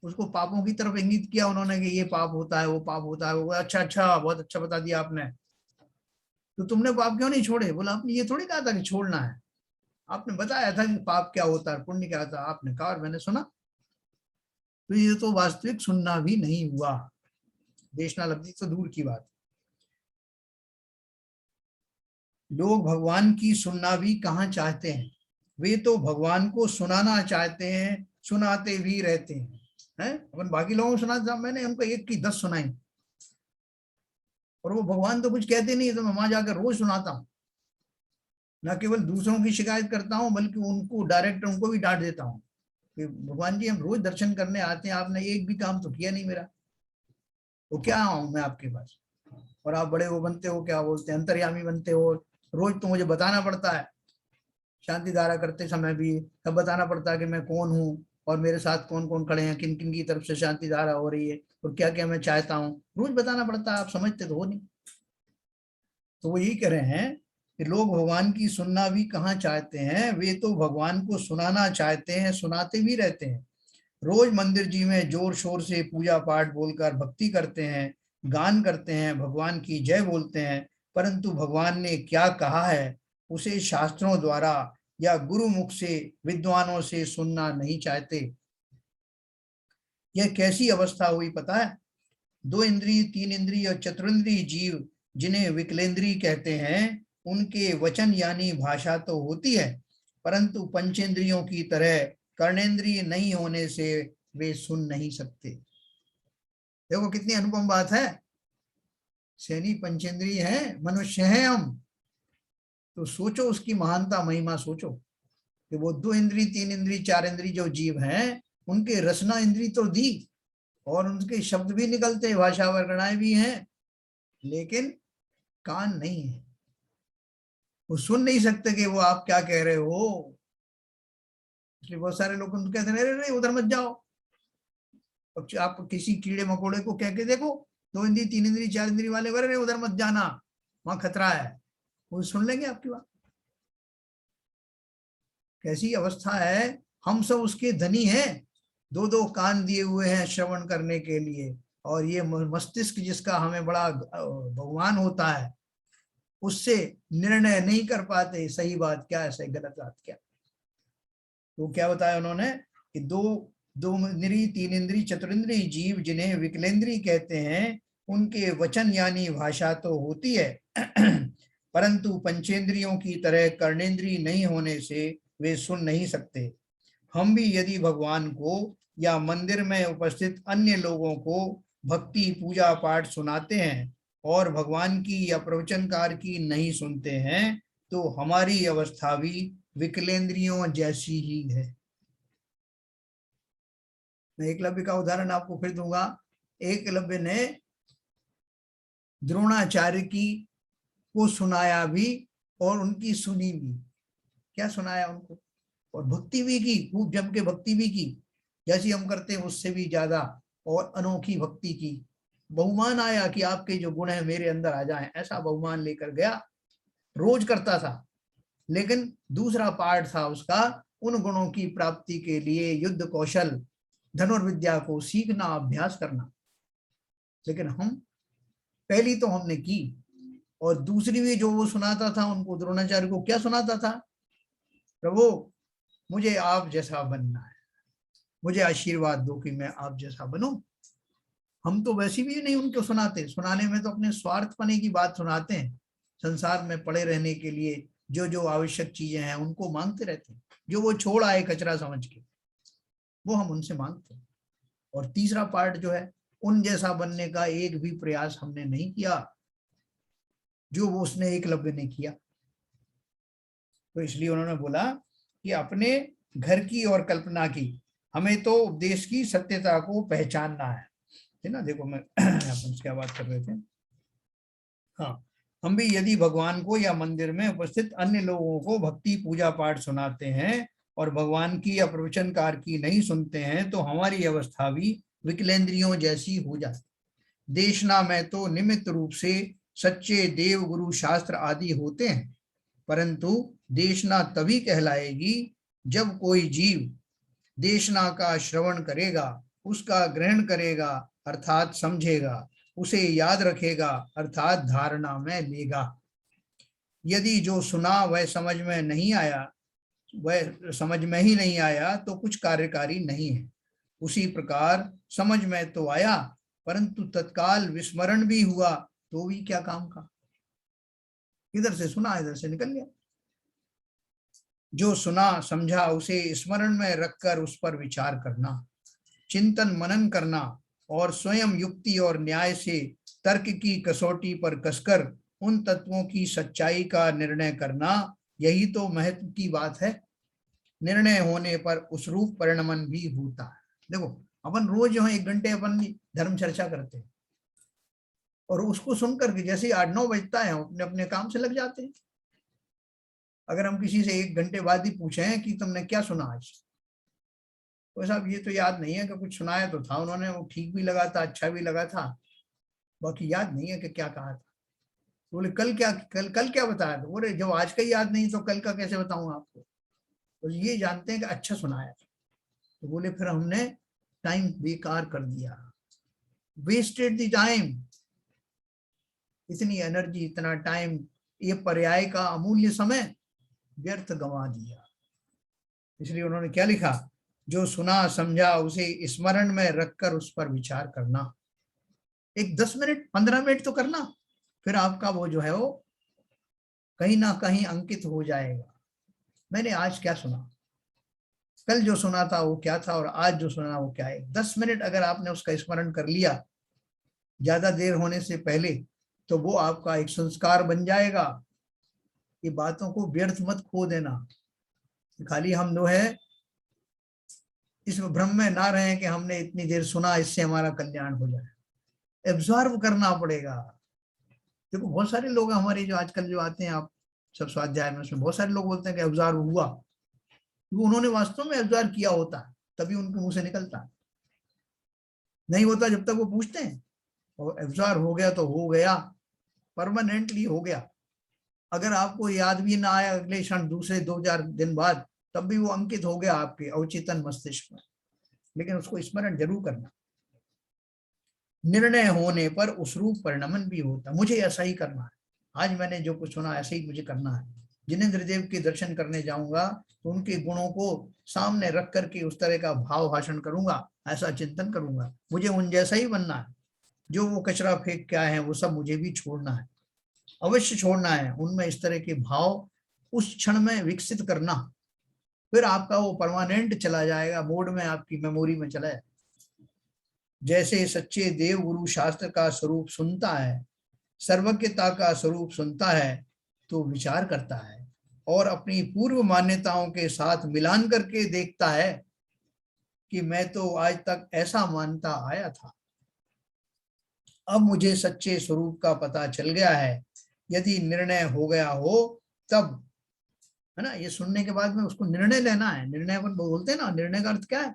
Speaker 1: उसको पापों की तरफ इंगित किया उन्होंने कि ये पाप होता है वो पाप होता है, वो अच्छा अच्छा बहुत अच्छा बता दिया आपने, तो तुमने पाप क्यों नहीं छोड़े? बोला आपने ये थोड़ी कहा था कि छोड़ना है, आपने बताया था कि पाप क्या होता है पुण्य क्या होता है, आपने कहा और मैंने सुना। तो ये तो वास्तविक सुनना भी नहीं हुआ, देशना लब्धि तो दूर की बात। लोग भगवान की सुनना भी कहाँ चाहते हैं, वे तो भगवान को सुनाना चाहते हैं, सुनाते भी रहते हैं। अपन बाकी लोगों को सुना, मैंने उनको 1 की 10 सुनाई, और वो भगवान तो कुछ कहते नहीं, तो मैं वहां जाकर रोज सुनाता हूँ। न केवल दूसरों की शिकायत करता हूँ, बल्कि उनको डायरेक्ट उनको भी डांट देता हूँ कि भगवान जी हम रोज दर्शन करने आते हैं, आपने एक भी काम तो किया नहीं मेरा, तो क्या आऊं मैं आपके पास? और आप बड़े वो बनते हो, क्या बोलते हैं, अंतर्यामी बनते हो, रोज तो मुझे बताना पड़ता है, शांति धारा करते समय भी तब बताना पड़ता है कि मैं कौन हूँ और मेरे साथ कौन कौन खड़े हैं, किन किन की तरफ से शांति धारा हो रही है और क्या क्या मैं चाहता हूँ, रोज बताना पड़ता है। आप समझते तो हो नहीं। तो वो यही कह रहे हैं कि लोग भगवान की सुनना भी कहाँ चाहते हैं, वे तो भगवान को सुनाना चाहते हैं, सुनाते भी रहते हैं। रोज मंदिर जी में जोर शोर से पूजा पाठ बोलकर भक्ति करते हैं, गान करते हैं, भगवान की जय बोलते हैं, परंतु भगवान ने क्या कहा है उसे शास्त्रों द्वारा या गुरु मुख से विद्वानों से सुनना नहीं चाहते। यह कैसी अवस्था हुई पता है? 2 इंद्रिय 3 इंद्रिय और चतुरिंद्रिय जीव जिन्हें विकलेंद्रिय कहते हैं, उनके वचन यानी भाषा तो होती है, परंतु पंचेंद्रियों की तरह कर्णेंद्रिय नहीं होने से वे सुन नहीं सकते। देखो कितनी अनुपम बात है। शनि पंचेंद्रिय है, मनुष्य है हम, तो सोचो उसकी महानता महिमा, सोचो कि वो 2 इंद्रिय 3 इंद्रिय 4 इंद्रिय जो जीव हैं, उनके रसना इंद्रिय तो दी और उनके शब्द भी निकलते, भाषा वर्गणाएं भी हैं, लेकिन कान नहीं है, वो सुन नहीं सकते कि वो आप क्या कह रहे हो। इसलिए बहुत सारे लोग उनको कहते हैं अरे नहीं उधर मत जाओ। आप किसी कीड़े मकोड़े को कह के देखो, 2 इंद्री 3 इंद्री 4 इंद्री वाले, अरे उधर मत जाना वहां खतरा है, वो सुन लेंगे आपकी बात? कैसी अवस्था है। हम सब उसके धनी हैं, 2-2 कान दिए हुए हैं श्रवण करने के लिए, और ये मस्तिष्क जिसका हमें बड़ा भगवान होता है, उससे निर्णय नहीं कर पाते सही बात क्या है, सही गलत बात क्या। तो क्या बताया उन्होंने कि दो इंद्री, तीन इंद्री, चतुरिंद्री जीव जिन्हें विकलेंद्री कहते हैं, उनके वचन यानी भाषा तो होती है परंतु पंचेंद्रियों की तरह कर्णेंद्री नहीं होने से वे सुन नहीं सकते। हम भी यदि भगवान को या मंदिर में उपस्थित अन्य लोगों को भक्ति पूजा पाठ सुनाते हैं और भगवान की या प्रवचनकार की नहीं सुनते हैं, तो हमारी अवस्था भी विकलेंद्रियों जैसी ही है। मैं एकलव्य का उदाहरण आपको फिर दूंगा। एकलव्य ने द्रोणाचार्य की को सुनाया भी और उनकी सुनी भी। क्या सुनाया उनको, और भक्ति भी की, खूब जम के भक्ति भी की, जैसी हम करते हैं उससे भी ज्यादा और अनोखी भक्ति की। बहुमान आया कि आपके जो गुण है मेरे अंदर आ जाएं, ऐसा बहुमान लेकर गया, रोज करता था। लेकिन दूसरा पार्ट था उसका उन गुणों की प्राप्ति के लिए युद्ध कौशल, धनुर्विद्या को सीखना, अभ्यास करना। लेकिन हम पहली तो हमने की, और दूसरी भी जो वो सुनाता था उनको, द्रोणाचार्य को क्या सुनाता था, प्रभु मुझे आप जैसा बनना है, मुझे आशीर्वाद दो कि मैं आप जैसा बनूं। हम तो वैसी भी नहीं उनको सुनाते, सुनाने में तो अपने स्वार्थ पने की बात सुनाते हैं, संसार में पड़े रहने के लिए जो जो आवश्यक चीजें हैं उनको मांगते रहते हैं, जो वो छोड़ आए कचरा समझ के, वो हम उनसे मांगते हैं। और तीसरा पार्ट जो है, उन जैसा बनने का एक भी प्रयास हमने नहीं किया जो वो उसने एकलव्य ने किया। तो इसलिए उन्होंने बोला कि अपने घर की और कल्पना की, हमें तो उपदेश की सत्यता को पहचानना है ना। देखो मैं अपन क्या बात कर रहे थे। हाँ, हम भी यदि भगवान को या मंदिर में उपस्थित अन्य लोगों को भक्ति पूजा पाठ सुनाते हैं और भगवान की या प्रवचनकार की नहीं सुनते हैं, तो हमारी अवस्था भी विकलेंद्रियों जैसी हो जाती। देशना में तो निमित्त रूप से सच्चे देव गुरु शास्त्र आदि होते हैं, परंतु देशना तभी कहलाएगी जब कोई जीव देशना का श्रवण करेगा, उसका ग्रहण करेगा अर्थात समझेगा, उसे याद रखेगा अर्थात धारणा में लेगा। यदि जो सुना वह समझ में नहीं आया, वह समझ में ही नहीं आया, तो कुछ कार्यकारी नहीं है। उसी प्रकार समझ में तो आया परंतु तत्काल विस्मरण भी हुआ तो भी क्या काम का। इधर से सुना इधर से निकल गया। जो सुना समझा उसे स्मरण में रखकर उस पर विचार करना, चिंतन मनन करना और स्वयं युक्ति और न्याय से तर्क की कसौटी पर कसकर उन तत्वों की सच्चाई का निर्णय करना, यही तो महत्व की बात है। निर्णय होने पर उस रूप परिणमन भी होता है। देखो अपन रोज जो है 1 घंटे अपन धर्म चर्चा करते हैं, और उसको सुनकर के जैसे 8-9 बजता है अपने अपने काम से लग जाते हैं। अगर हम किसी से 1 घंटे बाद ही पूछें कि तुमने क्या सुना आज, तो साहब ये तो याद नहीं है कि कुछ सुनाया तो था उन्होंने, वो ठीक भी लगा था, अच्छा भी लगा था, बाकी याद नहीं है कि क्या कहा था। बोले कल क्या, कल क्या बताया था। बोले जब आज का याद नहीं तो कल का कैसे बताऊं आपको। तो ये जानते हैं कि अच्छा सुनाया था। तो बोले फिर हमने टाइम बेकार कर दिया, वेस्टेड द टाइम, इतनी एनर्जी, इतना टाइम, ये पर्याय का अमूल्य समय व्यर्थ गंवा दिया। इसलिए उन्होंने क्या लिखा, जो सुना समझा उसे स्मरण में रखकर उस पर विचार करना। एक 10 मिनट 15 मिनट तो करना, फिर आपका वो जो है वो कहीं ना कहीं अंकित हो जाएगा। मैंने आज क्या सुना, कल जो सुना था वो क्या था, और आज जो सुना वो क्या है। 10 मिनट अगर आपने उसका स्मरण कर लिया ज्यादा देर होने से पहले, तो वो आपका एक संस्कार बन जाएगा। ये बातों को व्यर्थ मत खो देना, खाली हम जो है इस भ्रम में ना रहे कि हमने इतनी देर सुना इससे हमारा कल्याण हो जाए। एब्जॉर्व करना पड़ेगा। देखो बहुत सारे लोग हमारे जो आजकल जो आते हैं, आप सब स्वाध्याय में उसमें बहुत सारे लोग बोलते हैं कि एब्जॉर्व हुआ, तो उन्होंने वास्तव में एब्जॉर्व किया होता है तभी उनके मुंह से निकलता है, नहीं होता जब तक वो पूछते हैं। और एब्जॉर्व हो गया तो हो गया, परमानेंटली हो गया। अगर आपको याद भी ना आया अगले क्षण, दूसरे 2-4 दिन बाद, तब भी वो अंकित हो गया आपके अवचेतन मस्तिष्क में, लेकिन उसको स्मरण जरूर करना। निर्णय होने पर उस रूप परिणमन भी होता। मुझे ऐसा ही करना है, आज मैंने जो कुछ सुना ऐसे ही मुझे करना है। जिनेंद्र देव के दर्शन करने जाऊंगा तो उनके गुणों को सामने रख करके उस तरह का भाव भाषण करूंगा, ऐसा चिंतन करूंगा। मुझे उन जैसा ही बनना है। जो वो कचरा फेंक के आए हैं वो सब मुझे भी छोड़ना है, अवश्य छोड़ना है। उनमें इस तरह के भाव उस क्षण में विकसित करना, फिर आपका वो परमानेंट चला जाएगा, मोड में आपकी मेमोरी में चला है। जैसे सच्चे देव गुरु शास्त्र का स्वरूप सुनता है, सर्वज्ञता का स्वरूप सुनता है, तो विचार करता है और अपनी पूर्व मान्यताओं के साथ मिलान करके देखता है कि मैं तो आज तक ऐसा मानता आया था, अब मुझे सच्चे स्वरूप का पता चल गया है। यदि निर्णय हो गया हो तब, है ना, ये सुनने के बाद में उसको निर्णय लेना है। निर्णय अपन बोलते हैं ना, निर्णय का अर्थ क्या है?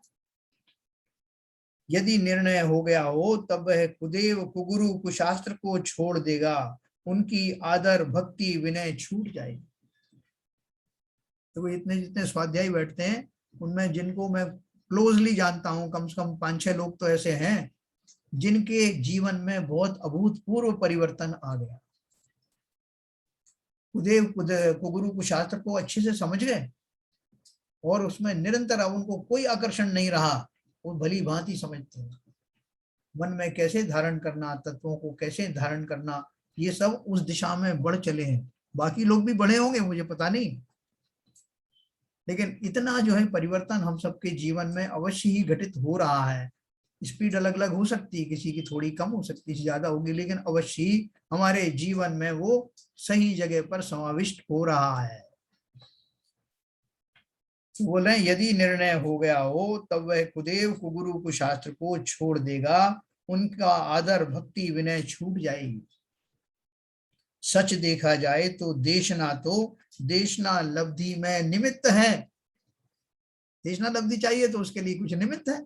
Speaker 1: यदि निर्णय हो गया हो तब वह कुदेव कुगुरु कुशास्त्र को छोड़ देगा, उनकी आदर भक्ति विनय छूट जाएगी। तो इतने जितने स्वाध्यायी बैठते हैं उनमें जिनको मैं क्लोजली जानता हूं, कम से कम 5-6 लोग तो ऐसे हैं जिनके जीवन में बहुत अभूतपूर्व परिवर्तन आ गया। कुदेव कुगुरु कुशास्त्र को अच्छे से समझ गए और उसमें निरंतर अब उनको कोई आकर्षण नहीं रहा, वो भली भांति समझते हैं मन में कैसे धारण करना, तत्वों को कैसे धारण करना, ये सब उस दिशा में बढ़ चले हैं। बाकी लोग भी बढ़े होंगे मुझे पता नहीं, लेकिन इतना जो है परिवर्तन हम सबके जीवन में अवश्य ही घटित हो रहा है। स्पीड अलग अलग हो सकती है, किसी की थोड़ी कम हो सकती है, ज्यादा होगी, लेकिन अवश्य ही हमारे जीवन में वो सही जगह पर समाविष्ट हो रहा है। बोले यदि निर्णय हो गया हो तब वह कुदेव कुगुरु कुशास्त्र को छोड़ देगा, उनका आदर भक्ति विनय छूट जाएगी। सच देखा जाए तो देशना लब्धि में निमित्त है। देशना लब्धि चाहिए तो उसके लिए कुछ निमित्त है,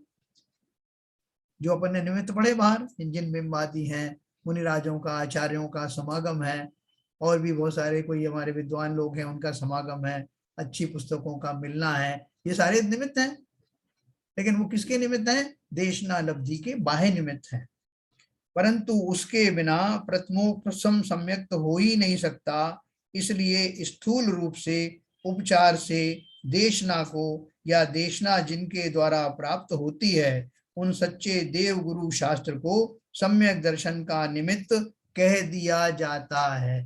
Speaker 1: जो अपन ने निमित्त पढ़े बाहर, जिन बिंबादी हैं, मुनिराजों का, आचार्यों का समागम है, और भी बहुत सारे कोई हमारे विद्वान लोग हैं उनका समागम है, अच्छी पुस्तकों का मिलना है, ये सारे निमित्त हैं। लेकिन वो किसके निमित्त हैं? देशना लब्धि के बाह्य निमित्त हैं। परंतु उसके बिना प्रथमोपसम सम्यक तो हो ही नहीं सकता। इसलिए स्थूल रूप से उपचार से देशना को या देशना जिनके द्वारा प्राप्त होती है, उन सच्चे देव गुरु शास्त्र को सम्यक दर्शन का निमित्त कह दिया जाता है।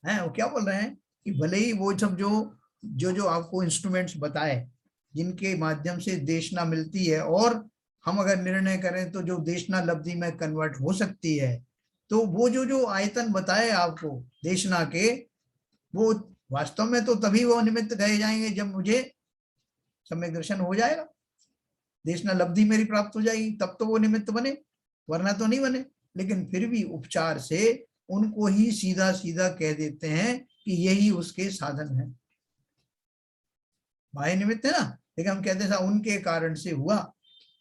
Speaker 1: वो क्या बोल रहे हैं कि भले ही वो सब जो आपको इंस्ट्रूमेंट्स बताए जिनके माध्यम से देशना मिलती है, और हम अगर निर्णय करें तो जो देशना लब्धि में कन्वर्ट हो सकती है, तो वो जो आयतन बताए आपको देशना के, वो वास्तव में तो तभी वो निमित्त कहे जाएंगे जब मुझे सम्यक दर्शन हो जाएगा, देशना लब्धि मेरी प्राप्त हो जाएगी, तब तो वो निमित्त बने, वरना तो नहीं बने। लेकिन फिर भी उपचार से उनको ही सीधा सीधा कह देते हैं कि यही उसके साधन है। बाह्य निमित्त है ना, लेकिन हम कहते हैं उनके कारण से हुआ,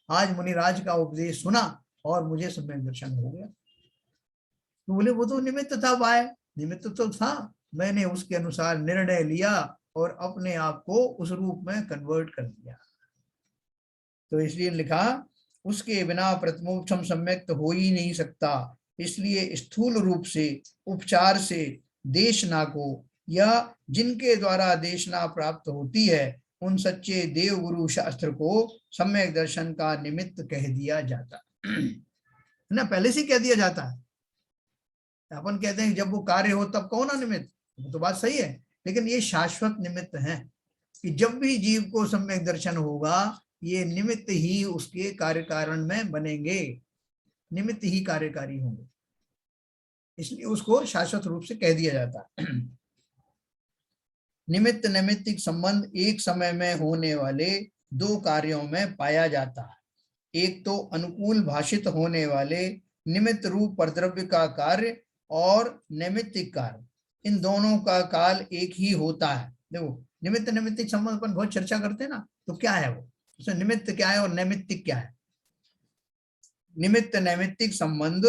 Speaker 1: आज मुनिराज का उपदेश सुना और मुझे सम्यक दर्शन हो गया। तो बोले वो तो निमित्त था, बाह्य निमित्त तो था, मैंने उसके अनुसार निर्णय लिया और अपने आप को उस रूप में कन्वर्ट कर दिया। तो इसलिए लिखा उसके बिना प्रथमोपम सम्यक तो हो ही नहीं सकता। इसलिए स्थूल रूप से उपचार से देशना को या जिनके द्वारा देशना प्राप्त होती है, उन सच्चे देव गुरु शास्त्र को सम्यक दर्शन का निमित्त कह दिया जाता है ना, पहले से कह दिया जाता है। अपन कहते हैं जब वो कार्य हो तब कौन ना निमित्त, वो तो बात सही है, लेकिन ये शाश्वत निमित्त है कि जब भी जीव को सम्यक दर्शन होगा, ये निमित्त ही उसके कार्य कारण में बनेंगे, निमित्त ही कार्यकारी होंगे, इसलिए उसको शाश्वत रूप से कह दिया जाता है। निमित्त नैमित्तिक संबंध एक समय में होने वाले दो कार्यों में पाया जाता है। एक तो अनुकूल भाषित होने वाले निमित्त रूप परद्रव्य का कार्य और नैमित्तिक कार्य, इन दोनों का काल एक ही होता है। देखो निमित्त नैमित्तिक संबंध अपन बहुत चर्चा करते हैं ना, तो क्या है वो, उसमें निमित्त क्या है और नैमित्तिक क्या है? निमित्त नैमित्तिक संबंध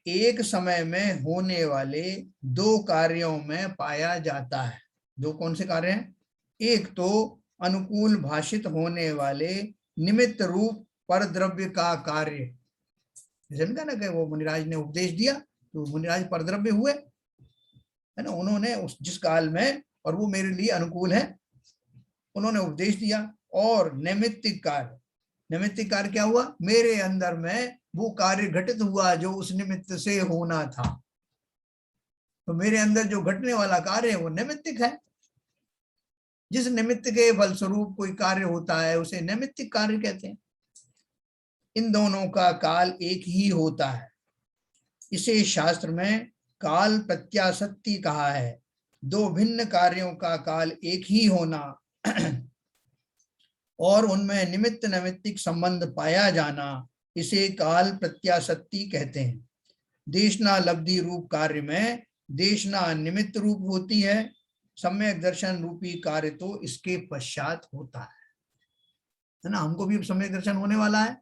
Speaker 1: एक समय में होने वाले दो कार्यों में पाया जाता है। दो कौन से कार्य हैं? एक तो अनुकूल भाषित होने वाले निमित्त रूप परद्रव्य का कार्य, जैसे कहा ना कि वो मुनिराज ने उपदेश दिया तो मुनिराज परद्रव्य हुए, है ना, उन्होंने उस जिस काल में, और वो मेरे लिए अनुकूल है, उन्होंने उपदेश दिया। और नैमित्तिक कार्य, नैमित्तिक कार्य क्या हुआ, मेरे अंदर में वो कार्य घटित हुआ जो उस निमित्त से होना था। तो मेरे अंदर जो घटने वाला कार्य है वो नैमित्तिक है। जिस निमित्त के फलस्वरूप कोई कार्य होता है उसे नैमित्तिक कार्य कहते हैं। इन दोनों का काल एक ही होता है। इसे शास्त्र में काल प्रत्यासत्ति कहा है। दो भिन्न कार्यों का काल एक ही होना और उनमें निमित्त नैमित्तिक संबंध पाया जाना, इसे काल प्रत्यासत्ति कहते हैं। देशना लब्धि रूप कार्य में देशना निमित्त रूप होती है, सम्यक दर्शन रूपी कार्य तो इसके पश्चात होता है ना। हमको भी सम्यक दर्शन होने वाला है,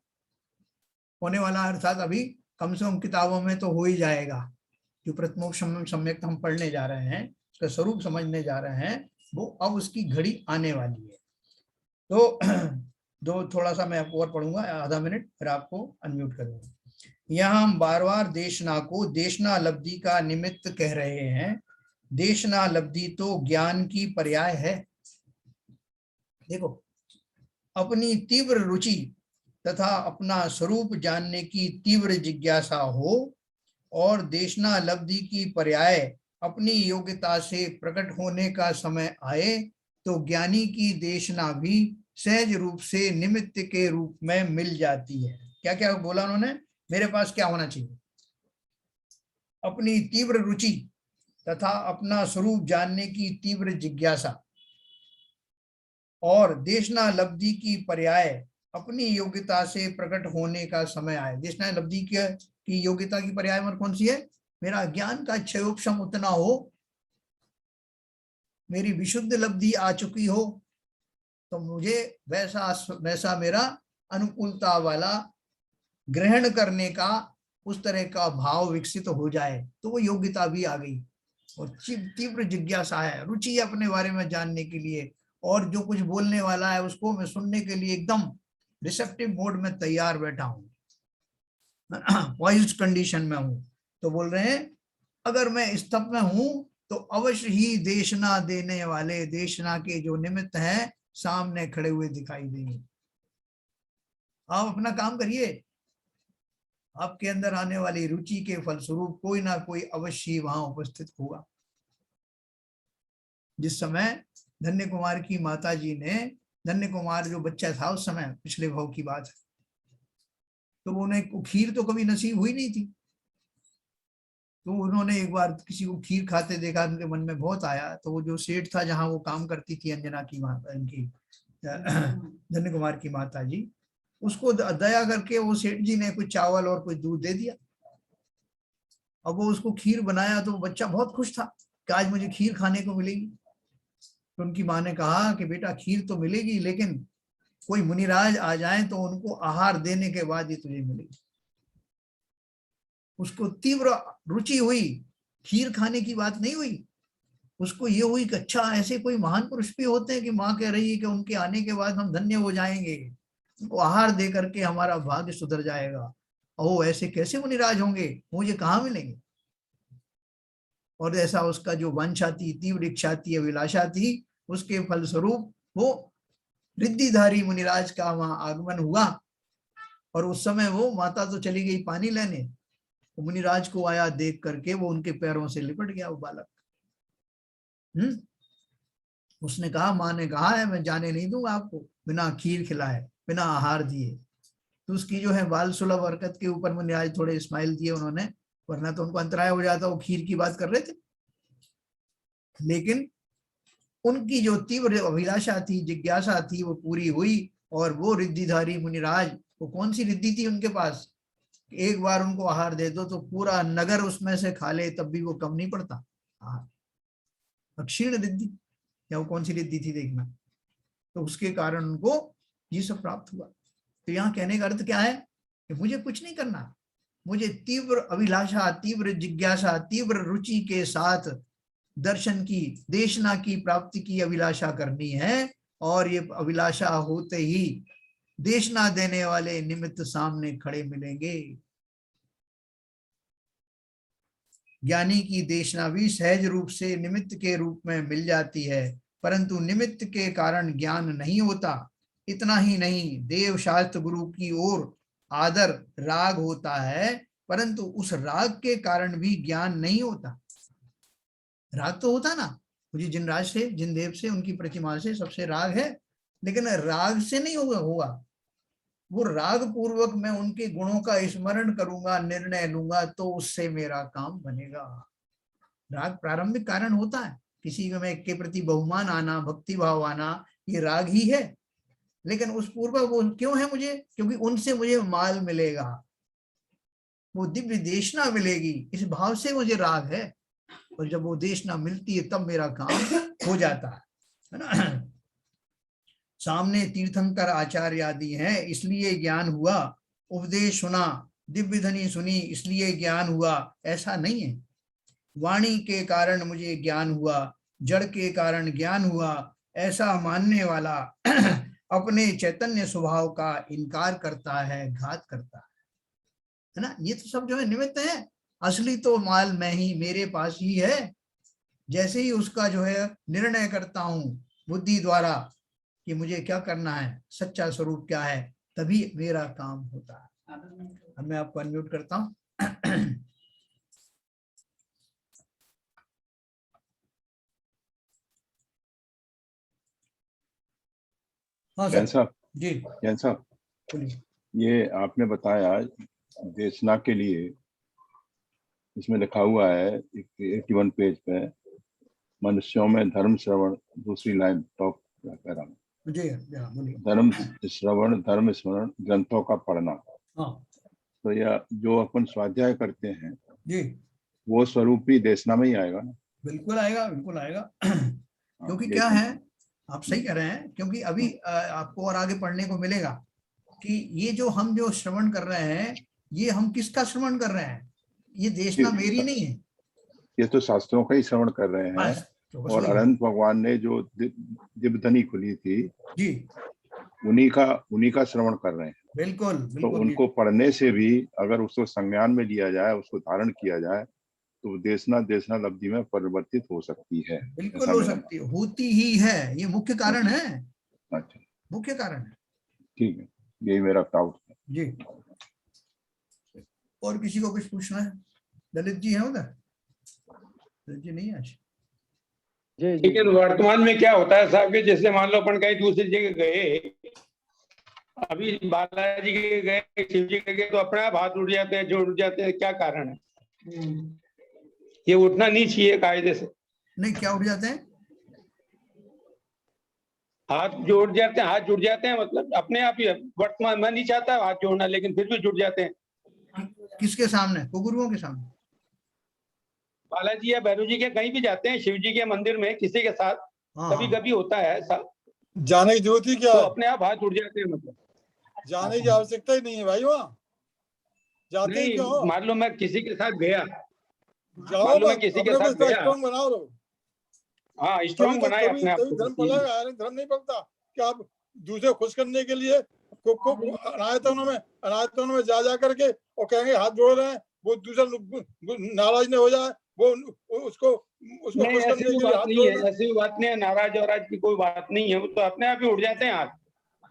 Speaker 1: होने वाला अर्थात अभी कम से कम किताबों में तो हो ही जाएगा। जो प्रथमोक्ष सम्यक हम पढ़ने जा रहे हैं, उसका स्वरूप समझने जा रहे हैं, वो अब उसकी घड़ी आने वाली है। तो दो थोड़ा सा मैं आपको और पढ़ूंगा, आधा मिनट, फिर आपको अनम्यूट करूंगा। यहाँ हम बार बार देशना को देशना लब्धि का निमित्त कह रहे हैं। देशना लब्धि तो ज्ञान की पर्याय है। देखो, अपनी तीव्र रुचि तथा अपना स्वरूप जानने की तीव्र जिज्ञासा हो और देशना लब्धि की पर्याय अपनी योग्यता से प्रकट होने का समय आए तो ज्ञानी की देशना भी सहज रूप से निमित्त के रूप में मिल जाती है। क्या क्या बोला उन्होंने, मेरे पास क्या होना चाहिए, अपनी तीव्र रुचि तथा अपना स्वरूप जानने की तीव्र जिज्ञासा और देशना लब्धि की पर्याय अपनी योग्यता से प्रकट होने का समय आए। देशना लब्धि की योग्यता की पर्याय में कौन सी है, मेरा ज्ञान का क्षयोक्षम उतना हो, मेरी विशुद्ध लब्धि आ चुकी हो, तो मुझे वैसा मेरा अनुकूलता वाला ग्रहण करने का उस तरह का भाव विकसित हो जाए, तो वो योग्यता भी आ गई। और तीव्र जिज्ञासा है, रुचि अपने बारे में जानने के लिए, और जो कुछ बोलने वाला है उसको मैं सुनने के लिए एकदम रिसेप्टिव मोड में तैयार बैठा हूँ, पॉइज्ड कंडीशन में हूँ। तो बोल रहे हैं अगर मैं स्तब्ध में हूँ तो अवश्य ही देशना देने वाले, देशना के जो निमित्त हैं, सामने खड़े हुए दिखाई देंगे। आप अपना काम करिए, आपके अंदर आने वाली रुचि के फलस्वरूप कोई ना कोई अवश्य वहां उपस्थित होगा। जिस समय धन्य कुमार की माता जी ने, धन्य कुमार जो बच्चा था उस समय, पिछले भाव की बात है, तो उन्हें खीर तो कभी नसीब हुई नहीं थी। तो उन्होंने एक बार किसी को खीर खाते देखा, उनके मन में बहुत आया। तो वो जो सेठ था जहाँ वो काम करती थी अंजना की माता, इनकी धन्य कुमार की माता जी, उसको दया करके वो सेठ जी ने कुछ चावल और कुछ दूध दे दिया। अब वो उसको खीर बनाया तो बच्चा बहुत खुश था कि आज मुझे खीर खाने को मिलेगी। तो उनकी माँ ने कहा कि बेटा खीर तो मिलेगी, लेकिन कोई मुनिराज आ जाए तो उनको आहार देने के बाद ही तुझे मिलेगी। उसको तीव्र रुचि हुई, खीर खाने की बात नहीं हुई, उसको ये हुई कि अच्छा ऐसे कोई महान पुरुष भी होते हैं कि माँ कह रही है कि उनके आने के बाद हम धन्य हो जाएंगे, उनको आहार दे करके हमारा भाग्य सुधर जाएगा। ओ ऐसे कैसे मुनिराज होंगे, मुझे कहाँ मिलेंगे। और ऐसा उसका जो वांछा थी, तीव्र इच्छा थी, अभिलाषा थी, उसके फलस्वरूप वो रिद्धिधारी मुनिराज का वहां आगमन हुआ। और उस समय वो माता तो चली गई पानी लेने, तो मुनिराज को आया देख करके वो उनके पैरों से लिपट गया वो बालक। उसने कहा, माँ ने कहा है मैं जाने नहीं दूंगा आपको बिना खीर खिलाए, बिना आहार दिए। तो उसकी जो है बाल सुलभ हरकत के ऊपर मुनिराज थोड़े स्माइल दिए उन्होंने, वरना तो उनको अंतराय हो जाता, वो खीर की बात कर रहे थे। लेकिन उनकी जो तीव्र अभिलाषा थी, जिज्ञासा थी, वो पूरी हुई। और वो रिद्धिधारी मुनिराज, वो कौन सी रिद्धि थी उनके पास, एक बार उनको आहार दे दो तो पूरा नगर उसमें से खा ले तब भी वो कम नहीं पड़ता। क्षीण रिद्धि, या वो कौन सी रिद्धि थी देखना। तो उसके कारण उनको ये सब प्राप्त हुआ। तो यहाँ कहने का अर्थ क्या है कि मुझे कुछ नहीं करना, मुझे तीव्र अभिलाषा, तीव्र जिज्ञासा, तीव्र रुचि के साथ दर्शन की, देशना की प्राप्ति की अभिलाषा करनी है। और ये अभिलाषा होते ही देशना देने वाले निमित्त सामने खड़े मिलेंगे। ज्ञानी की देशना भी सहज रूप से निमित्त के रूप में मिल जाती है, परंतु निमित्त के कारण ज्ञान नहीं होता। इतना ही नहीं, देव शास्त्र गुरु की ओर आदर राग होता है, परंतु उस राग के कारण भी ज्ञान नहीं होता। राग तो होता ना, मुझे जिन राज से, जिन देव से, उनकी प्रतिमा से सबसे राग है, लेकिन राग से नहीं होगा। वो राग पूर्वक मैं उनके गुणों का स्मरण करूंगा, निर्णय लूंगा, तो उससे मेरा काम बनेगा। राग प्रारंभिक कारण होता है, किसी में के प्रति बहुमान आना, भक्ति भाव आना, ये राग ही है। लेकिन उस पूर्वक वो क्यों है मुझे? क्योंकि उनसे मुझे माल मिलेगा, वो दिव्य देशना मिलेगी, इस भाव से मुझे राग है। और जब वो देशना मिलती है तब मेरा काम हो जाता है ना। सामने तीर्थंकर आचार्य आदि हैं, इसलिए ज्ञान हुआ। उपदेश सुना, दिव्य ध्वनि सुनी, इसलिए ज्ञान हुआ, ऐसा नहीं है। वाणी के कारण मुझे ज्ञान हुआ, जड़ के कारण ज्ञान हुआ, ऐसा मानने वाला अपने चैतन्य स्वभाव का इनकार करता है, घात करता है ना। ये तो सब जो है निमित्त है, असली तो माल मैं ही, मेरे पास ही है। जैसे ही उसका जो है निर्णय करता हूं बुद्धि द्वारा कि मुझे क्या करना है, सच्चा स्वरूप क्या है, तभी मेरा काम होता है। अब मैं आपको अनम्यूट करता हूं। हाँ
Speaker 2: जैन साहब
Speaker 1: जी,
Speaker 2: जैन साहब,
Speaker 1: बोलिए।
Speaker 2: ये आपने बताया देशना के लिए, इसमें लिखा हुआ है 81 पेज पे, मनुष्यों में धर्म श्रवण, दूसरी लाइन टॉप पैरा में,
Speaker 1: जी बोलिए।
Speaker 2: धर्म श्रवण, धर्म स्मरण, ग्रंथों का पढ़ना।
Speaker 1: हाँ
Speaker 2: तो यह जो अपन स्वाध्याय करते हैं
Speaker 1: जी,
Speaker 2: वो स्वरूप भी देशना में ही आएगा ना?
Speaker 1: बिल्कुल आएगा, बिल्कुल आएगा। क्योंकि क्या है, आप सही कह रहे हैं, क्योंकि अभी आपको और आगे पढ़ने को मिलेगा कि ये जो हम जो श्रवण कर रहे हैं, ये हम किसका श्रवण कर रहे हैं? ये देशना मेरी नहीं है,
Speaker 2: ये तो शास्त्रों का ही श्रवण कर रहे हैं।
Speaker 1: तो
Speaker 2: और अनंत भगवान ने जो दिव्य ध्वनि खुली थी
Speaker 1: जी,
Speaker 2: उन्हीं का श्रवण कर रहे हैं।
Speaker 1: बिल्कुल
Speaker 2: तो
Speaker 1: बिल्कुल।
Speaker 2: उनको पढ़ने से भी अगर उसको संज्ञान में लिया जाए, उसको धारण किया जाए, तो देशना लब्धि में परिवर्तित हो सकती है।
Speaker 1: बिल्कुल हो सकती है, होती ही है, ये मुख्य कारण है।
Speaker 2: अच्छा,
Speaker 1: मुख्य कारण है।
Speaker 2: ठीक है, यही मेरा डाउट है
Speaker 1: जी। और किसी को कुछ पूछना है? ललित जी है उधर? ललित जी नहीं है आज।
Speaker 3: लेकिन वर्तमान में क्या होता है साहब कि जैसे मान लो अपन कहीं दूसरी जगह गए, अभी बालाजी के गए, शिव जी के गए, तो अपने आप हाथ उठ जाते हैं, जोड़ जाते हैं, क्या कारण है? ये उठना नहीं चाहिए कायदे से।
Speaker 1: नहीं, क्या उठ जाते हैं?
Speaker 3: हाथ जोड़ जाते हैं, हाथ जुड़ जाते हैं, मतलब अपने आप ही। वर्तमान में नहीं चाहता हाथ जोड़ना, लेकिन फिर भी जुड़ जाते हैं।
Speaker 1: किसके सामने? गुरुओं के सामने?
Speaker 3: बालाजी या भैरव जी के कहीं भी जाते हैं, शिव जी के मंदिर में किसी के साथ कभी कभी होता है ऐसा।
Speaker 4: जाने की जरूरत ही क्या
Speaker 3: तो
Speaker 4: है?
Speaker 3: अपने आप हाथ उठ जाते हैं, मतलब
Speaker 4: जाने की आवश्यकता ही नहीं है भाई, वहाँ जाते ही क्यों हो?
Speaker 3: मान लो मैं किसी के साथ गया,
Speaker 4: जाओ
Speaker 3: मान लो मैं
Speaker 4: बस,
Speaker 3: किसी के
Speaker 4: अपने
Speaker 3: साथ
Speaker 4: को
Speaker 3: गया,
Speaker 4: स्ट्रॉन्ग बनाओ लोग।
Speaker 3: हाँ
Speaker 4: तभी
Speaker 3: स्ट्रॉन्ग
Speaker 4: तो
Speaker 3: बनाए अपने आप
Speaker 4: तभी
Speaker 3: को।
Speaker 4: धर्म पड़ेगा यार, धर्म नहीं पड़ता कि आप दूसरे को खुश करने के लिए अनायतनों में जा करके और कहेंगे हाथ जोड़ रहे हैं, वो दूसरा नाराज नहीं हो जाए, वो उसको
Speaker 3: नहीं,
Speaker 4: खुश
Speaker 3: ऐसी
Speaker 4: करने
Speaker 3: भी
Speaker 4: के लिए
Speaker 3: बात
Speaker 4: हाथ
Speaker 3: नहीं
Speaker 4: जोड़
Speaker 3: है,
Speaker 4: रहे हैं।
Speaker 3: ऐसी भी बात नहीं है, नाराज और की कोई बात नहीं है, वो तो अपने आप ही उठ जाते हैं हाथ।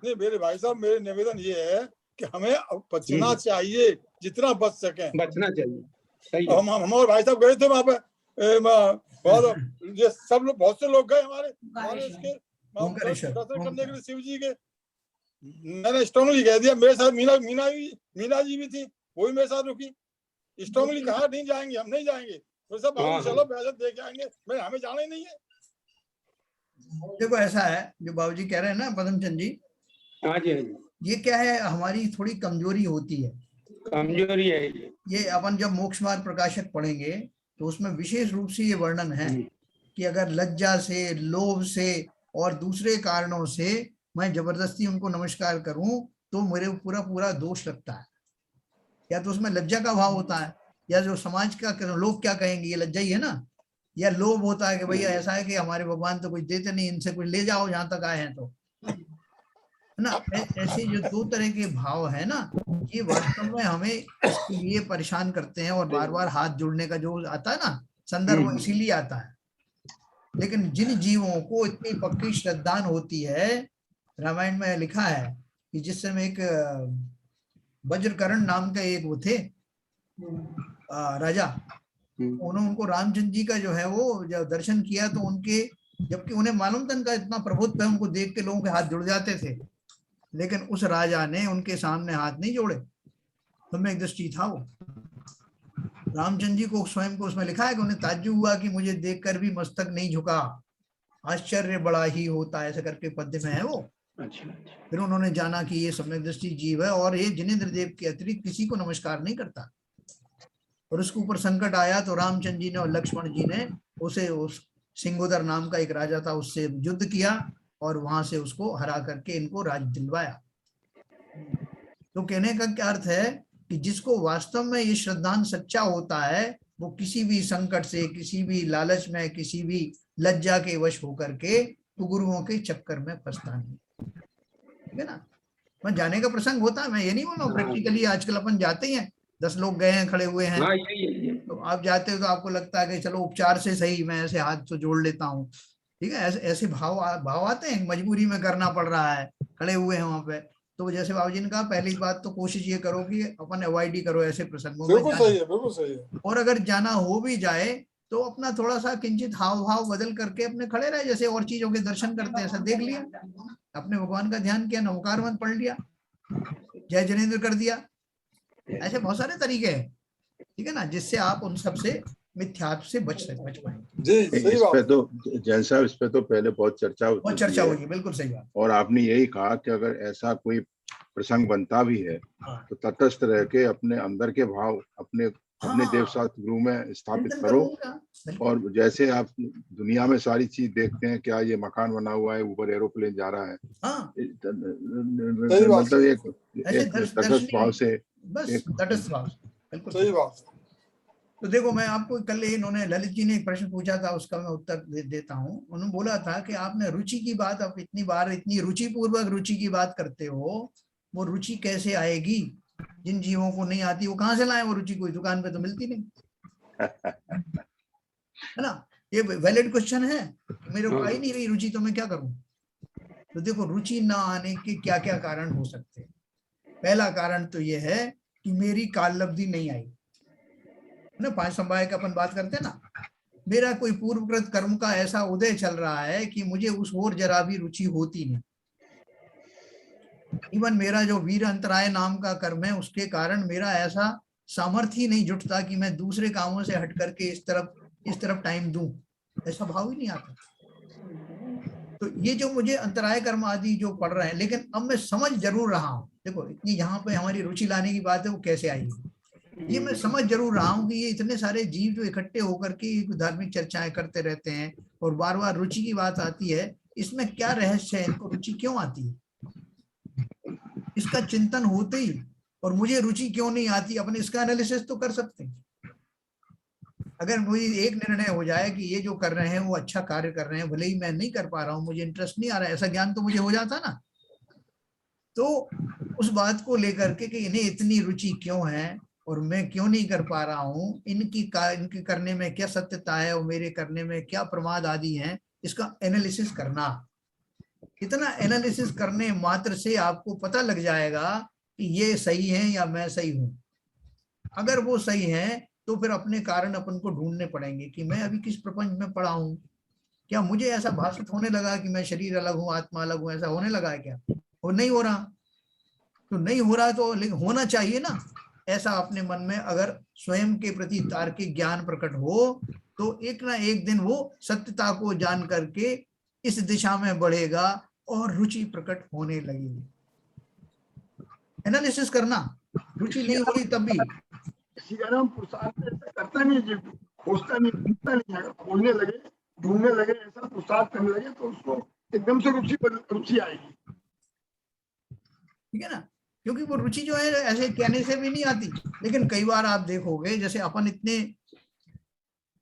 Speaker 4: नहीं मेरे भाई साहब, मेरे निवेदन ये है कि हमें बचना चाहिए, जितना बच सके
Speaker 3: बचना चाहिए। सही है।
Speaker 4: हम हमारे भाई साहब गए थे वहां पे, बहुत ये सब लोग, बहुत से लोग गए हमारे इसके दर्शन करने के लिए शिव जी के। मैंने स्ट्रांगली कह दिया, मेरे साथ मीना जी भी थी, वो भी मेरे साथ रुकी। स्ट्रांगली कहा नहीं जाएंगे, हम नहीं जाएंगे, तो सब बाबू चलो पैसे दे के आएंगे, हमें जाना ही नहीं है।
Speaker 1: देखो ऐसा है, जो बाबूजी कह रहे हैं ना पदमचंद जी,
Speaker 3: हाँ जी, हाँ जी,
Speaker 1: ये क्या है, हमारी थोड़ी कमजोरी होती है।
Speaker 3: कमजोरी है
Speaker 1: ये अपन जब मोक्ष मार्ग प्रकाशक पढ़ेंगे तो उसमें विशेष रूप से ये वर्णन है कि अगर लज्जा से, लोभ से और दूसरे कारणों से मैं जबरदस्ती उनको नमस्कार करूं तो मेरे पूरा पूरा दोष लगता है। या तो उसमें लज्जा का भाव होता है, या जो समाज का लोग क्या कहेंगे, ये लज्जा ही है ना, या लोभ होता है कि भैया ऐसा है कि हमारे भगवान तो कुछ देते नहीं, इनसे कुछ ले जाओ जहां तक आए हैं तो, है है ना। ऐसे जो दो तरह के भाव है ना, ये वास्तव में हमें इसके लिए परेशान करते हैं, और बार बार हाथ जोड़ने का जो आता है ना संदर्भ, वो इसीलिए आता है। लेकिन जिन जीवों को इतनी पक्की श्रद्धान होती है, रामायण में लिखा है कि जिस समय एक वज्रकरण नाम का एक वो थे राजा, उन्होंने उनको रामचंद्र जी का जो है वो जब दर्शन किया तो उनके, जबकि उन्हें मालूम था उनका इतना प्रभुत्व है, उनको देख के लोगों के हाथ जुड़ जाते थे, लेकिन उस राजा ने उनके सामने हाथ नहीं जोड़े। सम्यक दृष्टि था वो। रामचंद्र जी को स्वयं को उसमें लिखा है कि उन्हें ताज्जुब हुआ कि मुझे देखकर भी मस्तक नहीं झुका, आश्चर्य बड़ा ही होता है, ऐसे करके पद्य में है वो। फिर उन्होंने जाना कि ये सम्यक दृष्टि जीव है और ये जिनेंद्र देव के अतिरिक्त किसी को नमस्कार नहीं करता। और उसके ऊपर संकट आया तो रामचंद्र जी ने और लक्ष्मण जी ने उसे, उस सिंगोदर नाम का एक राजा था, उससे युद्ध किया और वहां से उसको हरा करके इनको राज दिलवाया। तो कहने का क्या अर्थ है कि जिसको वास्तव में ये श्रद्धांत सच्चा होता है, वो किसी भी संकट से, किसी भी लालच में, किसी भी लज्जा के वश होकर के तो गुरुओं के चक्कर में फंसता नहीं। ठीक है ना। मैं जाने का प्रसंग होता है, मैं ये नहीं बोल रहा हूँ, प्रैक्टिकली आजकल अपन जाते हैं, 10 लोग गए हैं, खड़े हुए हैं, तो आप जाते हो तो आपको लगता है कि चलो उपचार से सही मैं ऐसे हाथ तो जोड़ लेता हूँ। ठीक है, ऐसे भाव आते हैं, मजबूरी में करना पड़ रहा है, खड़े हुए हैं वहां पे। तो जैसे बाबूजी ने कहा, पहली बात तो कोशिश ये करो कि अपन अवॉइड ही करो ऐसे प्रसंगों में।
Speaker 4: बिल्कुल सही है, बिल्कुल सही है। और
Speaker 1: अगर जाना हो भी जाए तो अपना थोड़ा सा किंचित हाव भाव बदल करके अपने खड़े रहे, जैसे और चीजों के दर्शन करते हैं, ऐसा देख लिया, अपने भगवान का ध्यान किया, नमस्कार मत पढ़ लिया, जय जिनेंद्र कर दिया। ऐसे बहुत सारे तरीके हैं, ठीक है ना, जिससे आप उन सबसे मिथ्यात्व से बच पाएंगे।
Speaker 4: जी सही बात।
Speaker 2: इस पे तो जैन साहब, इस पे तो पहले बहुत चर्चा
Speaker 1: होगी, बिल्कुल सही बात।
Speaker 2: और आपने यही कहा कि अगर ऐसा कोई प्रसंग बनता भी है तो तटस्थ रह के अपने अंदर के भाव अपने देव शास्त्र गुरु में स्थापित करो। और जैसे आप दुनिया में सारी चीज देखते हैं, क्या ये मकान बना हुआ है, ऊपर एरोप्लेन जा रहा है, मतलब एक तटस्थ भाव से,
Speaker 1: तटस्थ भाव, बिल्कुल
Speaker 4: सही बात।
Speaker 1: तो देखो, मैं आपको कल इन्होंने ललित जी ने एक प्रश्न पूछा था, उसका मैं उत्तर देता हूँ। उन्होंने बोला था कि आपने रुचि की बात, आप इतनी बार इतनी रुचि पूर्वक रुचि की बात करते हो, वो रुचि कैसे आएगी? जिन जीवों को नहीं आती वो कहाँ से लाए वो रुचि? कोई दुकान पे तो मिलती नहीं है ना। ये वैलिड क्वेश्चन है, मेरे को आई नहीं रही रुचि तो मैं क्या करूं? तो देखो, रुचि ना आने के क्या क्या कारण हो सकते हैं। पहला कारण तो ये है कि मेरी काललब्धि नहीं आई ना। 5 समवाय का अपन बात करते हैं ना, मेरा कोई पूर्वकृत कर्म का ऐसा उदय चल रहा है कि मुझे उस ओर जरा भी रुचि होती नहीं। इवन मेरा जो वीर अंतराय नाम का कर्म है, उसके कारण मेरा ऐसा सामर्थ्य ही नहीं जुटता कि मैं दूसरे कामों से हट करके इस तरफ टाइम दूं, ऐसा भाव ही नहीं आता। तो ये जो मुझे अंतराय कर्म आदि जो पढ़ रहे हैं, लेकिन अब मैं समझ जरूर रहा हूँ। देखो, इतनी यहाँ पे हमारी रुचि लाने की बात है, वो कैसे आई, ये मैं समझ जरूर रहा हूँ कि ये इतने सारे जीव जो इकट्ठे होकर के धार्मिक चर्चाएं करते रहते हैं और बार बार रुचि की बात आती है, इसमें क्या रहस्य है, इनको रुचि क्यों आती है, इसका चिंतन होते ही, और मुझे रुचि क्यों नहीं आती, अपन इसका एनालिसिस तो कर सकते हैं। अगर मुझे एक निर्णय हो जाए कि ये जो कर रहे हैं वो अच्छा कार्य कर रहे हैं, भले ही मैं नहीं कर पा रहा हूँ, मुझे इंटरेस्ट नहीं आ रहा है, ऐसा ज्ञान तो मुझे हो जाता ना, तो उस बात को लेकर के कि इन्हें इतनी रुचि क्यों है और मैं क्यों नहीं कर पा रहा हूँ, इनके करने में क्या सत्यता है और मेरे करने में क्या प्रमाद आदि हैं, इसका एनालिसिस करना। इतना एनालिसिस करने मात्र से आपको पता लग जाएगा कि ये सही है या मैं सही हूं। अगर वो सही है तो फिर अपने कारण अपन को ढूंढने पड़ेंगे कि मैं अभी किस प्रपंच में पड़ा हूं। क्या मुझे ऐसा भाषित होने लगा कि मैं शरीर अलग हूं, आत्मा अलग हूं, ऐसा होने लगा है क्या? वो नहीं हो रहा, तो नहीं हो रहा तो होना चाहिए ना। ऐसा अपने मन में अगर स्वयं के प्रति तार्किक ज्ञान प्रकट हो तो एक ना एक दिन वो सत्यता को जान करके इस दिशा में बढ़ेगा और रुचि प्रकट होने लगेगी। एनालिसिस करना, रुचि नहीं हुई तब भी
Speaker 5: पुरुषार्थ करता नहीं, खोजता नहीं, ढूंढता नहीं। अगर खोजने लगे, ढूंढने लगे, ऐसा पुरुषार्थ करने लगे तो उसको एकदम से रुचि आएगी।
Speaker 1: ठीक है ना, क्योंकि वो रुचि जो है ऐसे कहने से भी नहीं आती। लेकिन कई बार आप देखोगे, जैसे अपन इतने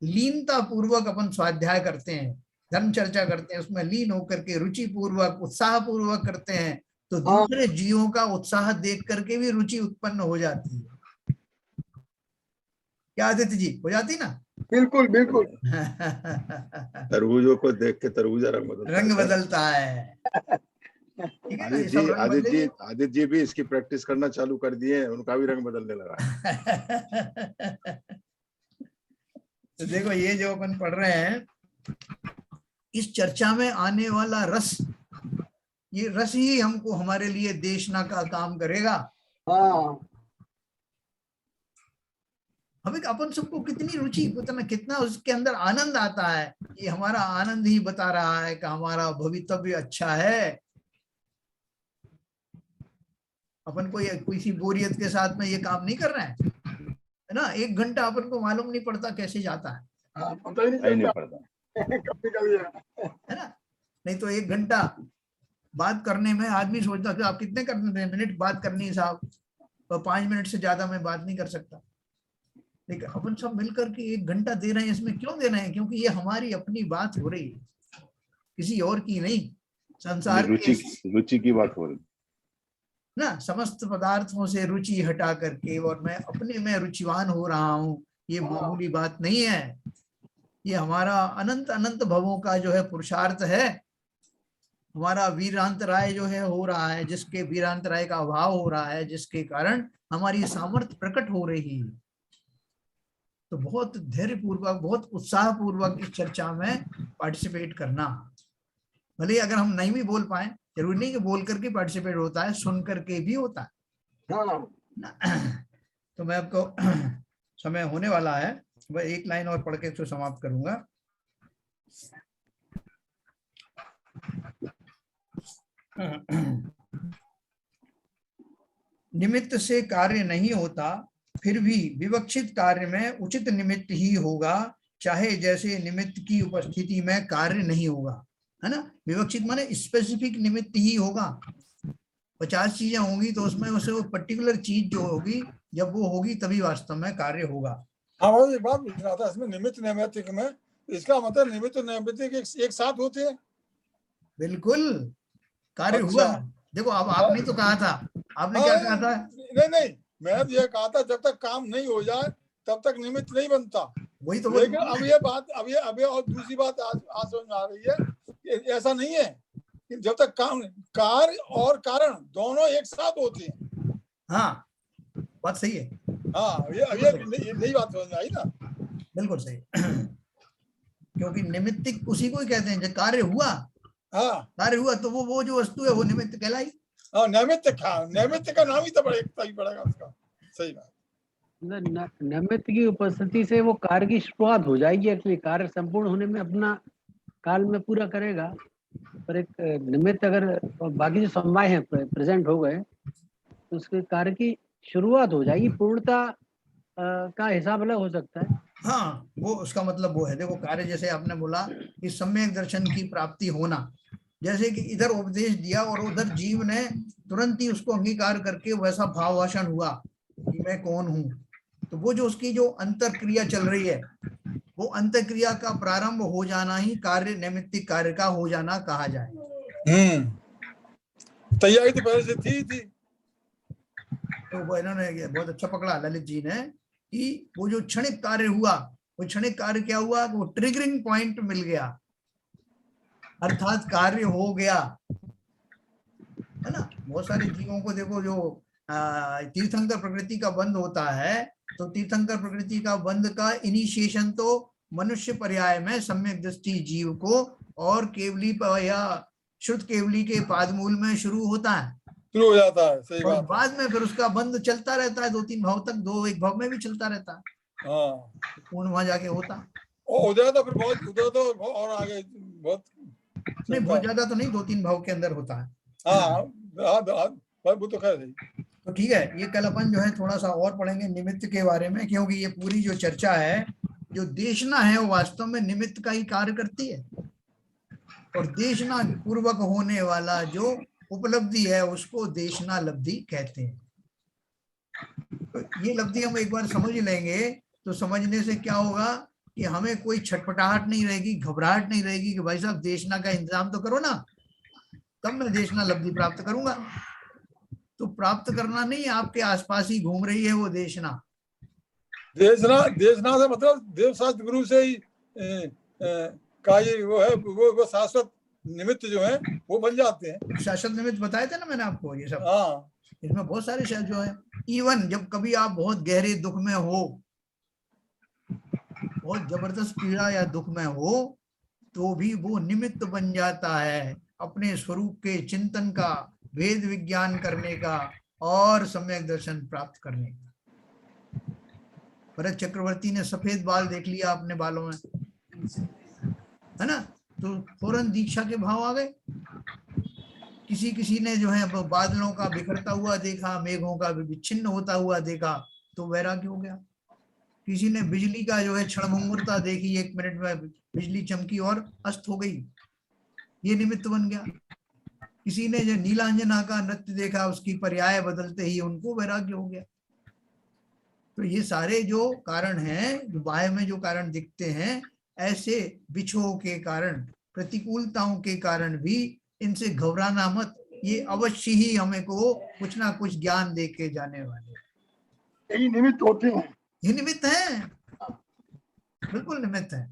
Speaker 1: लीनता पूर्वक अपन स्वाध्याय करते हैं, धर्म चर्चा करते हैं, उसमें लीन होकर के रुचि पूर्वक उत्साह पूर्वक करते हैं, तो दूसरे जीवों का उत्साह देख करके भी रुचि उत्पन्न हो जाती है। क्या आदित्य जी, हो जाती ना?
Speaker 5: बिल्कुल बिल्कुल।
Speaker 2: तरबूजों को देख के तरबूजा रंग
Speaker 1: बदलता है। ठीक है ना, ये सब रंग बदलेंगे।
Speaker 2: आदित्य जी भी इसकी प्रैक्टिस करना चालू कर दिए, उनका भी रंग बदलने लगा है।
Speaker 1: तो देखो ये जो अपन पढ़ रहे हैं, इस चर्चा में आने वाला रस, ये रस ही हमको हमारे लिए देशना का काम करेगा।
Speaker 5: हाँ,
Speaker 1: हमें अपन सबको कितनी रुचि, कितना उसके अंदर आनंद आता है। ये हमारा आनंद ही बता रहा है कि हमारा भवितव्य अच्छा है। अपन को किसी बोरियत के साथ में ये काम नहीं कर रहे हैं, है ना। 1 घंटा अपन को मालूम नहीं पड़ता कैसे जाता है,
Speaker 5: पता ही नहीं
Speaker 2: पड़ता
Speaker 1: है ना। नहीं तो 1 घंटा बात करने में आदमी सोचता कि आप कितने करने मिनट बात करनी है साहब, तो 5 मिनट से ज्यादा मैं बात नहीं कर सकता। लेकिन अपन सब मिलकर के 1 घंटा दे रहे हैं। इसमें क्यों दे रहे हैं? क्योंकि ये हमारी अपनी बात हो रही है, किसी और की नहीं। संसार
Speaker 2: रुचि की बात हो रही
Speaker 1: ना, समस्त पदार्थों से रुचि हटा करके और मैं अपने में रुचिवान हो रहा हूँ। ये मामूली बात नहीं है, ये हमारा अनंत अनंत भवों का जो है पुरुषार्थ है। हमारा वीरांतराय जो है हो रहा है, जिसके वीरांतराय का अभाव हो रहा है, जिसके कारण हमारी सामर्थ्य प्रकट हो रही है। तो बहुत धैर्य पूर्वक, बहुत उत्साह पूर्वक इस चर्चा में पार्टिसिपेट करना। भले अगर हम नहीं भी बोल पाए, जरूरी नहीं कि बोल करके पार्टिसिपेट होता है, सुन करके भी होता है। तो मैं आपको समय होने वाला है, वह 1 लाइन और पढ़ के इसको समाप्त करूंगा। निमित्त से कार्य नहीं होता, फिर भी विवक्षित कार्य में उचित निमित्त ही होगा, चाहे जैसे निमित्त की उपस्थिति में कार्य नहीं होगा, है ना। विवक्षित माने स्पेसिफिक निमित्त ही होगा। 50 चीजें होंगी तो उसमें उसे वो पर्टिकुलर चीज जो होगी, जब वो होगी तभी वास्तव में कार्य होगा।
Speaker 4: हाँ, एक बात पूछना था इसमें, निमित्त नैमित्तिक में, इसका मतलब निमित्त नैमित्तिक एक साथ होते हैं?
Speaker 1: बिल्कुल, कार्य हुआ। देखो अब आपने तो कहा था, आपने क्या कहा था?
Speaker 4: नहीं, मैं ये कहा था जब तक काम नहीं हो जाए तब तक निमित्त नहीं बनता।
Speaker 1: वही तो।
Speaker 4: लेकिन अब ये बात, अब और दूसरी बात आज समझ में आ रही है, ऐसा नहीं है कि जब तक काम, कार्य और कारण दोनों एक साथ होते हैं।
Speaker 1: हाँ, बात सही है।
Speaker 4: हाँ, ये नई बात समझ में आई ना।
Speaker 1: बिल्कुल सही। क्योंकि निमित्तिक उसी को ही कहते हैं, जब कार्य हुआ।
Speaker 4: हाँ,
Speaker 1: कार्य हुआ तो वो जो वस्तु है वो निमित्त कहलाई।
Speaker 4: हाँ, नैमित्तिक का नाम ही तो पड़ेगा उसका। सही बात।
Speaker 6: निमित्त की उपस्थिति से वो कार्य की शुरुआत हो जाएगी। एक्चुअली कार्य संपूर्ण होने में अपना काल में पूरा करेगा, पर एक निमित्त अगर बाकी जो समवाय है प्रेजेंट हो गए तो उसके कार्य की शुरुआत हो जाएगी। पूर्णता का हिसाब अलग हो सकता है।
Speaker 1: हाँ, वो उसका मतलब वो है। देखो कार्य, जैसे आपने बोला कि सम्यक दर्शन की प्राप्ति होना, जैसे कि इधर उपदेश दिया और उधर जीव ने तुरंत ही उसको अंगीकार करके वैसा भाव भाषण हुआ कि मैं कौन हूँ। तो वो जो उसकी जो अंतर क्रिया चल रही है, वो अंतर क्रिया का प्रारंभ हो जाना ही कार्य, नैमित्तिक कार्य का हो जाना कहा जाए।
Speaker 4: तैयारी तो पहले से थी।
Speaker 1: तो वो इन्होंने बहुत अच्छा पकड़ा ललित जी ने कि वो जो क्षणिक कार्य हुआ, वो क्षणिक कार्य क्या हुआ, वो ट्रिगरिंग पॉइंट मिल गया, अर्थात कार्य हो गया, है ना। बहुत सारे जीवों को देखो, जो तीर्थंकर प्रकृति का बंध होता है, तो तीर्थंकर प्रकृति का बंध का इनिशिएशन तो मनुष्य पर्याय में सम्यक दृष्टि जीव को और केवली या शुद्ध केवली के पादमूल में शुरू होता है,
Speaker 4: शुरू हो जाता है। सही बात।
Speaker 1: और बाद में फिर उसका बंध चलता रहता है 2-3 भाव तक, 1 भाव में भी चलता रहता है।
Speaker 4: हाँ,
Speaker 1: पूर्ण वहां जाके होता
Speaker 4: हो जाता, फिर बहुत उधर तो और आगे बहुत
Speaker 1: नहीं, बहुत ज्यादा तो नहीं, 2-3 भाव के अंदर होता है।
Speaker 4: हाँ, वो तो खैर है।
Speaker 1: तो ठीक है, ये कल अपन जो है थोड़ा सा और पढ़ेंगे निमित्त के बारे में, क्योंकि ये पूरी जो चर्चा है, जो देशना है वो वास्तव में निमित्त का ही कार्य करती है, और देशना पूर्वक होने वाला जो उपलब्धि है उसको देशना लब्धि कहते हैं। तो ये लब्धि हम एक बार समझ लेंगे तो समझने से क्या होगा कि हमें कोई छटपटाहट नहीं रहेगी, घबराहट नहीं रहेगी कि भाई साहब देशना का इंतजाम तो करो ना, तब मैं देशना लब्धि प्राप्त करूंगा। तो प्राप्त करना नहीं, आपके आसपास ही घूम रही है वो देशना।
Speaker 4: देशना से मतलब देव शास्त्र गुरु से ही का ये वो है, वो शाश्वत निमित्त जो है वो बन जाते हैं।
Speaker 1: शाश्वत निमित्त बताए थे ना मैंने आपको ये सब।
Speaker 4: हाँ,
Speaker 1: इसमें बहुत सारे जो है, इवन जब कभी आप बहुत गहरे दुख में हो, बहुत जबरदस्त पीड़ा या दुख में हो, तो भी वो निमित्त बन जाता है अपने स्वरूप के चिंतन का, वेद विज्ञान करने का और सम्यक दर्शन प्राप्त करने का। भरत चक्रवर्ती ने सफेद बाल देख लिया अपने बालों में, है ना, तो फौरन दीक्षा के भाव आ गए। किसी ने जो है बादलों का बिखरता हुआ देखा, मेघों का विच्छिन्न होता हुआ देखा, तो वैराग्य हो गया। किसी ने बिजली का जो है क्षणभंगुरता देखी, 1 मिनट में बिजली चमकी और अस्त हो गई, ये निमित्त बन गया। किसी ने जो नीलांजना का नृत्य देखा, उसकी पर्याय बदलते ही उनको वैराग्य हो गया। तो ये सारे जो कारण हैं, जो बाह्य में जो कारण दिखते हैं, ऐसे बिछोह के कारण, प्रतिकूलताओं के कारण भी इनसे घबराना मत, ये अवश्य ही हमें को कुछ ना कुछ ज्ञान दे के जाने वाले।
Speaker 5: यही निमित्त होते हैं,
Speaker 1: ये निमित्त है, बिल्कुल निमित्त है।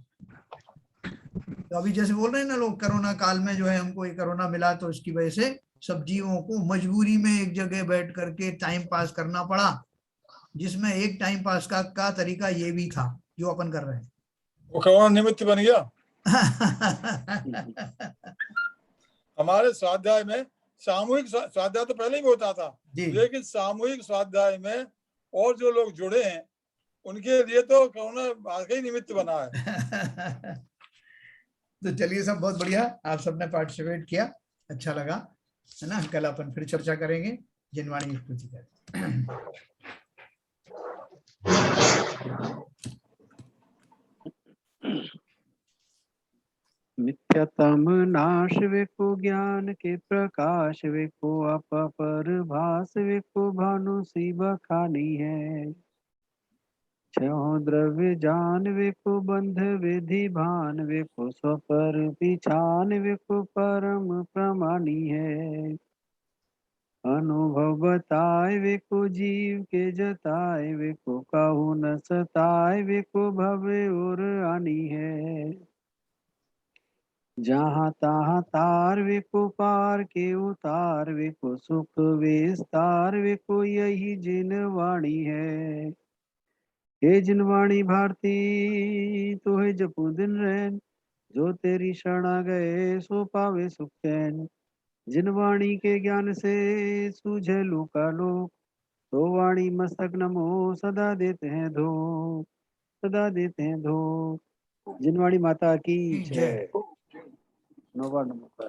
Speaker 1: तो अभी जैसे बोल रहे हैं ना लोग, कोरोना काल में जो है हमको ये कोरोना मिला, तो इसकी वजह से सब जीवों को मजबूरी में एक जगह बैठ करके टाइम पास करना पड़ा, जिसमें एक टाइम पास का तरीका ये भी था जो अपन कर रहे हैं।
Speaker 4: वो कोरोना निमित्त बन गया। हमारे स्वाध्याय में सामूहिक स्वाध्याय तो पहले ही होता था, लेकिन सामूहिक स्वाध्याय में और जो लोग जुड़े हैं उनके लिए तो कोरोना वाकई निमित्त बना है।
Speaker 1: तो चलिए, सब बहुत बढ़िया, आप सबने पार्टिसिपेट किया, अच्छा लगा, है ना। कल अपन फिर चर्चा करेंगे जिनवाणी स्तुति का।
Speaker 6: मिथ्यातम नाश वेको ज्ञान के प्रकाश वेको अपर भास वेको भानु सी बखानी है। छह द्रव्य जान वेको बंध विधि भान वेको स्वपर पिछान वेको परम प्रमाणी है। अनुभव बताए वेको जीव के जताए वेको काहू न सताए वेको भवे और आनी है। जहाँ तहाँ तार वेको पार के उतार वेको सुख विस्तार वेको यही जिनवाणी है। हे जिनवाणी भारती तो है जपू दिन रैन, जो तेरी शरणा गए सो पावे सुख चैन। जिनवाणी के ज्ञान से सूझे लोका लोक, तो वाणी मस्तक नमो सदा देते हैं धो, सदा देते हैं धो। जिनवाणी माता की जय। नमस्कार।